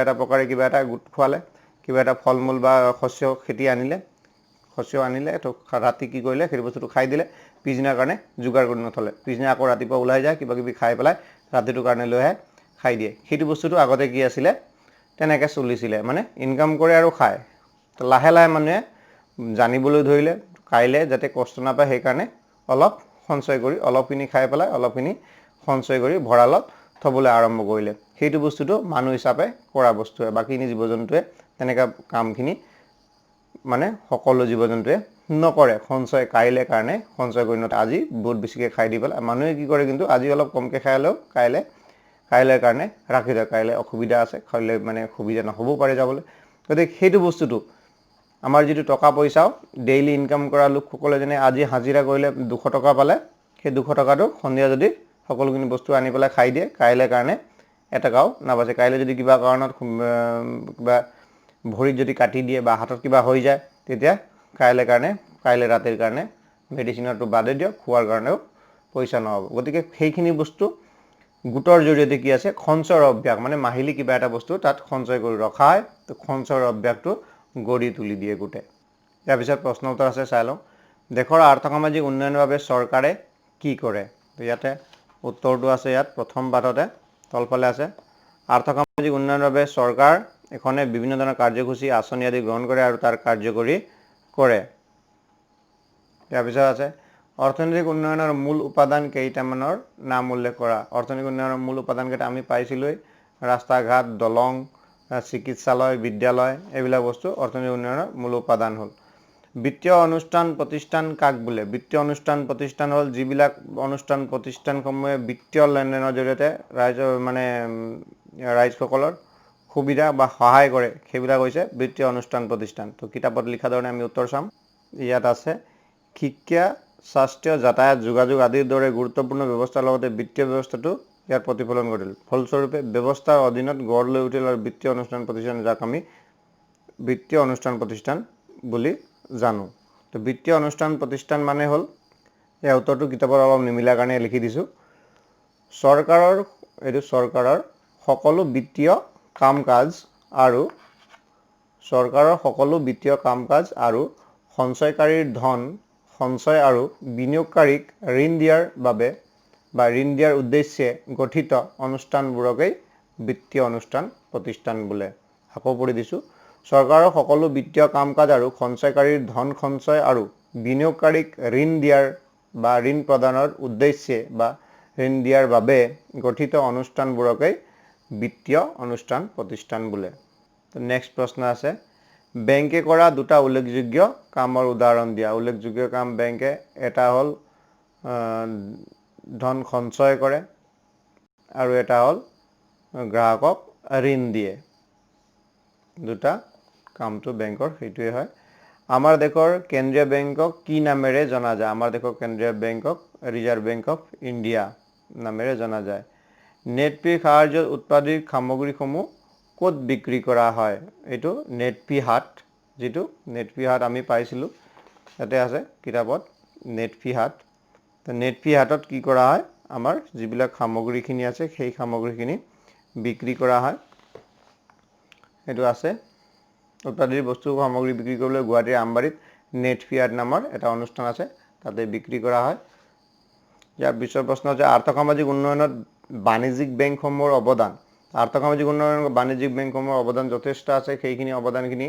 এটা প্ৰকাৰে কিবা এটা গোট খোৱালে কিবা এটা ফল মূল বা শস্য আনিলে তো ৰাতি কি কৰিলে সেইটো বস্তুটো খাই দিলে পিছদিনাৰ কাৰণে যোগাৰ কৰি নথলে পিছদিনা আকৌ ৰাতিপুৱা ওলাই যায় কিবা কিবি খাই পেলাই ৰাতিটোৰ কাৰণে লৈ আহে খাই দিয়ে সেইটো বস্তুটো আগতে কি আছিলে তেনেকৈ চলিছিলে মানে ইনকাম কৰে আৰু খায় তো লাহে লাহে মানুহে জানিবলৈ ধৰিলে কাইলৈ যাতে কষ্ট নাপায় সেইকাৰণে অলপ সঞ্চয় কৰি অলপখিনি খাই পেলাই অলপখিনি সঞ্চয় কৰি ভঁৰালত থবলৈ আৰম্ভ কৰিলে সেইটো বস্তুটো মানুহ হিচাপে কৰা বস্তু হয় বাকীখিনি জীৱ জন্তুৱে তেনেকুৱা কামখিনি মানে সকলো জীৱ জন্তুৱে নকৰে সঞ্চয় কাইলৈ কাৰণে সঞ্চয় কৰি নথয় আজি বহুত বেছিকৈ খাই দি পেলাই মানুহে কি কৰে কিন্তু আজি অলপ কমকৈ খাই হ'লেও কাইলৈৰ কাৰণে ৰাখি থয় কাইলৈ অসুবিধা আছে কাইলৈ মানে সুবিধা নহ'বও পাৰে যাবলৈ গতিকে সেইটো বস্তুটো আমাৰ যিটো টকা পইচাও ডেইলি ইনকাম কৰা লোকসকলে যেনে আজি হাজিৰা কৰিলে 200 টকা পালে সেই 200 টকাটো সন্ধিয়া যদি সকলোখিনি বস্তু আনি পেলাই খাই দিয়ে কাইলৈৰ কাৰণে এটকাও নাবাচে কাইলৈ যদি কিবা কাৰণত কিবা ভৰিত যদি কাটি দিয়ে বা হাতত কিবা হৈ যায় তেতিয়া কাইলৈ ৰাতিৰ কাৰণে মেডিচিনৰটো বাদে দিয়ক খোৱাৰ কাৰণেও পইচা নহ'ব গতিকে সেইখিনি বস্তু গোটৰ জৰিয়তে কি আছে সঞ্চয়ৰ অভ্যাস মানে মাহিলী কিবা এটা বস্তু তাত সঞ্চয় কৰি ৰখা হয় তো সঞ্চয়ৰ অভ্যাসটো গঢ়ি তুলি দিয়ে গোটে ইয়াৰ পিছত প্ৰশ্ন উত্তৰ আছে চাই লওঁ দেশৰ আৰ্থসামাজিক উন্নয়নৰ বাবে চৰকাৰে কি কৰে তো ইয়াতে উত্তৰটো আছে ইয়াত প্ৰথম পাঠতে তলফালে আছে আৰ্থসামাজিক উন্নয়নৰ বাবে চৰকাৰ এখনে বিভিন্ন ধৰণৰ কাৰ্যসূচী আঁচনি আদি গ্ৰহণ কৰে আৰু তাৰ কাৰ্যকৰী কৰে ইয়াৰ পিছত আছে অৰ্থনৈতিক উন্নয়নৰ মূল উপাদান কেইটামানৰ নাম উল্লেখ কৰা অৰ্থনৈতিক উন্নয়নৰ মূল উপাদান কেইটা আমি পাইছিলোঁই ৰাস্তা ঘাট দলং চিকিৎসালয় বিদ্যালয় এইবিলাক বস্তু অৰ্থনৈতিক উন্নয়নৰ মূল উপাদান হ'ল বিত্তীয় অনুষ্ঠান প্ৰতিষ্ঠান কাক বোলে বিত্তীয় অনুষ্ঠান প্ৰতিষ্ঠান হ'ল যিবিলাক অনুষ্ঠান প্ৰতিষ্ঠানসমূহে বিত্তীয় লেনদেনৰ জৰিয়তে ৰাইজসকলৰ সুবিধা বা সহায় কৰে সেইবিলাক হৈছে বিত্তীয় অনুষ্ঠান প্ৰতিষ্ঠান তো কিতাপত লিখা ধৰণে আমি উত্তৰ চাম ইয়াত আছে শিক্ষা স্বাস্থ্য যাতায়াত যোগাযোগ আদিৰ দৰে গুৰুত্বপূৰ্ণ ব্যৱস্থাৰ লগতে বিত্তীয় ব্যৱস্থাটো ইয়াত প্ৰতিফলন ঘটিল ফলস্বৰূপে ব্যৱস্থাৰ অধীনত গঢ় লৈ উঠিল আৰু বিত্তীয় অনুষ্ঠান প্ৰতিষ্ঠান যাক আমি বিত্তীয় অনুষ্ঠান প্ৰতিষ্ঠান বুলি জানো তো বিত্তীয় অনুষ্ঠান প্ৰতিষ্ঠান মানে হ'ল এই উত্তৰটো কিতাপত অলপ নিমিলাৰ কাৰণে লিখি দিছোঁ চৰকাৰৰ সকলো বিত্তীয় কাম কাজ আৰু সঞ্চয়কাৰীৰ ধন সঞ্চয় আৰু বিনিয়োগকাৰীক ঋণ দিয়াৰ বাবে বা ঋণ দিয়াৰ উদ্দেশ্যে গঠিত অনুষ্ঠানবোৰকেই বিত্তীয় অনুষ্ঠান প্ৰতিষ্ঠান বোলে আকৌ পঢ়ি দিছোঁ চৰকাৰৰ সকলো বিত্তীয় কাম কাজ আৰু সঞ্চয়কাৰীৰ ধন সঞ্চয় আৰু বিনিয়োগকাৰীক ঋণ দিয়াৰ বা ঋণ প্ৰদানৰ উদ্দেশ্যে বা ঋণ দিয়াৰ বাবে গঠিত অনুষ্ঠানবোৰকেই বিত্তীয় অনুষ্ঠান প্ৰতিষ্ঠান বোলে তো নেক্সট প্ৰশ্ন আছে বেংকে কৰা দুটা উল্লেখযোগ্য কামৰ উদাহৰণ দিয়া উল্লেখযোগ্য কাম বেংকে এটা হ'ল ধন সঞ্চয় কৰে আৰু এটা হ'ল গ্ৰাহকক ঋণ দিয়ে দুটা কামটো বেংকৰ সেইটোৱে হয় আমাৰ দেশৰ কেন্দ্ৰীয় বেংকক কি নামেৰে জনা যায় আমাৰ দেশৰ কেন্দ্ৰীয় বেংকক ৰিজাৰ্ভ বেংক অফ ইণ্ডিয়া নামেৰে জনা যায় নেটপেৰ সাহায্যত উৎপাদিত সামগ্ৰীসমূহ ক'ত বিক্ৰী কৰা হয় এইটো নেটপি হাট যিটো নেটপি হাট আমি পাইছিলোঁ ইয়াতে আছে কিতাপত নেটপি হাট তো নেটপি হাটত কি কৰা হয় আমাৰ যিবিলাক সামগ্ৰীখিনি আছে সেই সামগ্ৰীখিনি বিক্ৰী কৰা হয় এইটো আছে। উৎপাদিত বস্তু সামগ্ৰী বিক্ৰী কৰিবলৈ গুৱাহাটীৰ আমবাৰীত নেটফিয়াৰ্ড নামৰ এটা অনুষ্ঠান আছে, তাতে বিক্ৰী কৰা হয়। ইয়াৰ পিছৰ প্ৰশ্ন হৈছে আৰ্থসামাজিক উন্নয়নত বাণিজ্যিক বেংকসমূহৰ অৱদান। আৰ্থসামাজিক উন্নয়নত বাণিজ্যিক বেংকসমূহৰ অৱদান যথেষ্ট আছে। সেইখিনি অৱদানখিনি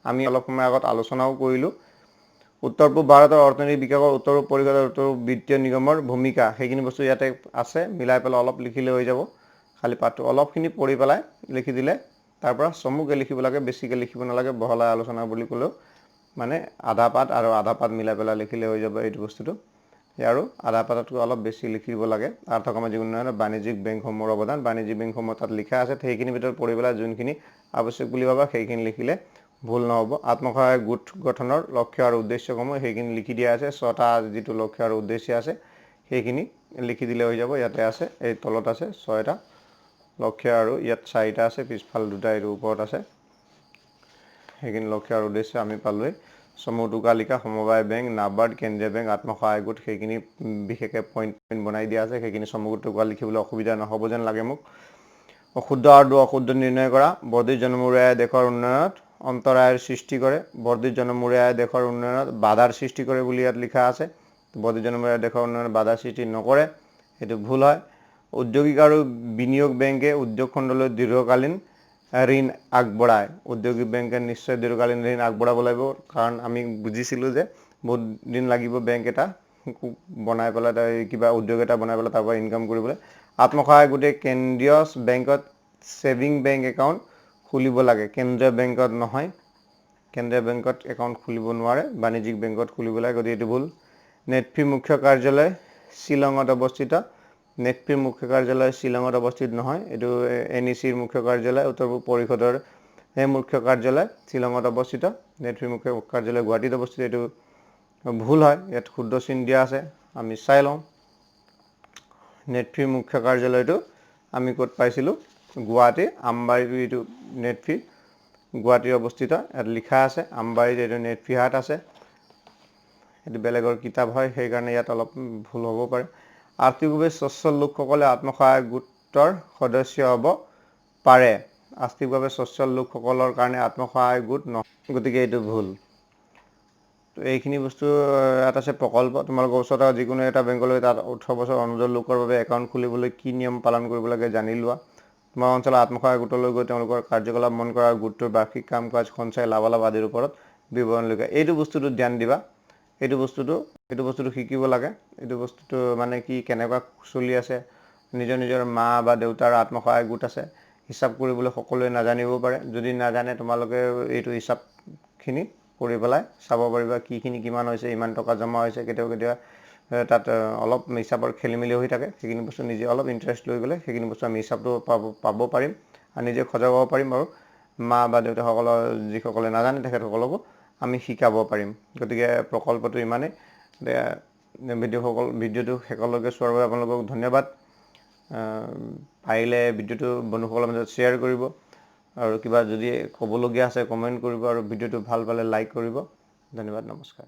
আমি অলপ সময় আগত আলোচনাও কৰিলোঁ। উত্তৰ পূব ভাৰতৰ অৰ্থনৈতিক বিকাশৰ উত্তৰ পূব পৰিষদ আৰু উত্তৰ পূব বিত্তীয় নিগমৰ ভূমিকা, সেইখিনি বস্তু ইয়াতে আছে, মিলাই পেলাই অলপ লিখিলে হৈ যাব। খালি পাঠটো অলপখিনি পঢ়ি পেলাই লিখি দিলে, তাৰ পৰা চমুকৈ লিখিব লাগে, বেছিকৈ লিখিব নালাগে। বহলাই আলোচনা বুলি ক'লেও মানে আধা পাঠ আৰু আধা পাঠ মিলাই পেলাই লিখিলে হৈ যাব এইটো বস্তুটো। আৰু আধা পাঠতকৈ অলপ বেছি লিখিব লাগে। আৰ্থসামাজিক উন্নয়নত বাণিজ্যিক বেংকসমূহৰ অৱদান, বাণিজ্যিক বেংকসমূহ তাত লিখা আছে, সেইখিনিৰ ভিতৰত পঢ়ি পেলাই যোনখিনি আৱশ্যক বুলি ভাবা সেইখিনি লিখিলে ভুল নহ'ব। আত্মসহায়ক গোট গঠনৰ লক্ষ্য আৰু উদ্দেশ্যসমূহ সেইখিনি লিখি দিয়া আছে। 6টা যিটো লক্ষ্য আৰু উদ্দেশ্য আছে সেইখিনি লিখি দিলে হৈ যাব। ইয়াতে আছে, এই তলত আছে 6টা লক্ষ্য আৰু ইয়াত 4টা আছে, পিছফাল 2টা এইটো ওপৰত আছে। সেইখিনি লক্ষ্য আৰু উদ্দেশ্য আমি পালোৱেই। সমূহ টোকালিকা, সমবায় বেংক, নাবাৰ্ড, কেন্দ্ৰীয় বেংক, আত্মসহায়ক গোট সেইখিনি বিশেষকৈ পইণ্ট বনাই দিয়া আছে। সেইখিনি সমূহ টোকা লিখিবলৈ অসুবিধা নহ'ব যেন লাগে মোক। অশুদ্ধ আৰু অশুদ্ধ নিৰ্ণয় কৰা। বৰ্ধিত জনমূৰি আয়ে দেশৰ উন্নয়নত অন্তৰায়ৰ সৃষ্টি কৰে। বৰ্ধিত জনমূৰি আয়ে দেশৰ উন্নয়নত বাধাৰ সৃষ্টি কৰে বুলি ইয়াত লিখা আছে। বৰ্ধিত জনমূৰি আয়ে দেশৰ উন্নয়নত বাধাৰ সৃষ্টি নকৰে, সেইটো ভুল হয়। ঔদ্যোগিক আৰু বিনিয়োগ বেংকে উদ্যোগ খণ্ডলৈ দীৰ্ঘকালীন ঋণ আগবঢ়ায়। ঔদ্যোগিক বেংকে নিশ্চয় দীৰ্ঘকালীন ঋণ আগবঢ়াব লাগিব, কাৰণ আমি বুজিছিলোঁ যে বহুত দিন লাগিব বেংক এটা বনাই পেলাই, কিবা উদ্যোগ এটা বনাই পেলাই তাৰ পৰা ইনকাম কৰিবলৈ। আত্মসহায়ক গোটে কেন্দ্ৰীয় বেংকত ছেভিং বেংক একাউণ্ট খুলিব লাগে, কেন্দ্ৰীয় বেংকত নহয়। কেন্দ্ৰীয় বেংকত একাউণ্ট খুলিব নোৱাৰে, বাণিজ্যিক বেংকত খুলিব লাগে, গতিকে এইটো ভুল। নেটফিৰ মুখ্য কাৰ্যালয় শ্বিলঙত অৱস্থিত। নেটফিৰ মুখ্য কাৰ্যালয় শ্বিলঙত অৱস্থিত নহয়, এইটো NECৰ মুখ্য কাৰ্যালয়, উত্তৰ পূব পৰিষদৰ মুখ্য কাৰ্যালয় শ্বিলঙত অৱস্থিত। নেটফিৰ মুখ্য কাৰ্যালয় গুৱাহাটীত অৱস্থিত, এইটো ভুল হয়। ইয়াত শুদ্ধ চিন দিয়া আছে, আমি চাই লওঁ। নেটফিৰ মুখ্য কাৰ্যালয়টো আমি ক'ত পাইছিলোঁ? গুৱাহাটী আমবাৰীত এইটো নেটফি গুৱাহাটীত অৱস্থিত। ইয়াত লিখা আছে আমবাৰীত এইটো নেটফি হাট আছে। এইটো বেলেগৰ কিতাপ হয়, সেইকাৰণে ইয়াত অলপ ভুল হ'ব পাৰে। আৰ্থিকভাৱে স্বচ্ছল লোকসকলে আত্মসহায়ক গোটৰ সদস্য হ'ব পাৰে। আৰ্থিকভাৱে স্বচ্ছল লোকসকলৰ কাৰণে আত্মসহায়ক গোট নহয়, গতিকে এইটো ভুল। তো এইখিনি বস্তু ইয়াত আছে প্ৰকল্প। তোমালোকৰ ওচৰত যিকোনো এটা বেংকলৈ তাত 18 বছৰ অনুৰ্ধৰ লোকৰ বাবে একাউণ্ট খুলিবলৈ কি নিয়ম পালন কৰিব লাগে জানি লোৱা। তোমাৰ অঞ্চলৰ আত্মসহায়ক গোটলৈ গৈ তেওঁলোকৰ কাৰ্যকলাপ মন কৰা, গোটটোৰ বাৰ্ষিক কাম কাজ, সঞ্চয়, লাভালাভ আদিৰ ওপৰত বিৱৰণ লিখা। এইটো বস্তুটো ধ্যান দিবা। এইটো বস্তুটো শিকিব লাগে। এইটো বস্তুটো মানে কি, কেনেকুৱা চলি আছে। নিজৰ মা বা দেউতাৰ আত্মসহায়ক গোট আছে, হিচাপ কৰিবলৈ সকলোৱে নাজানিবও পাৰে। যদি নাজানে তোমালোকে এইটো হিচাপখিনি কৰি পেলাই চাব পাৰিবা, কিখিনি কিমান হৈছে, ইমান টকা জমা হৈছে। কেতিয়াবা তাত অলপ হিচাপৰ খেলি মেলি হৈ থাকে, সেইখিনি বস্তু নিজে অলপ ইণ্টাৰেষ্ট লৈ গ'লে সেইখিনি বস্তু আমি হিচাপটো পাব পাৰিম আৰু নিজে সজাগ হ'ব পাৰিম। আৰু মা বা দেউতাসকলৰ যিসকলে নাজানে তেখেতসকলকো আমি শিকাব পাৰিম। গতিকে প্ৰকল্পটো ইমানেই। ভিডিঅ'টো শেষলৈকে চোৱাৰ বাবে আপোনালোকক ধন্যবাদ। পাৰিলে ভিডিঅ'টো বন্ধুসকলৰ মাজত শ্বেয়াৰ কৰিব, আৰু কিবা যদি ক'বলগীয়া আছে কমেণ্ট কৰিব, আৰু ভিডিঅ'টো ভাল পালে লাইক কৰিব। ধন্যবাদ, নমস্কাৰ।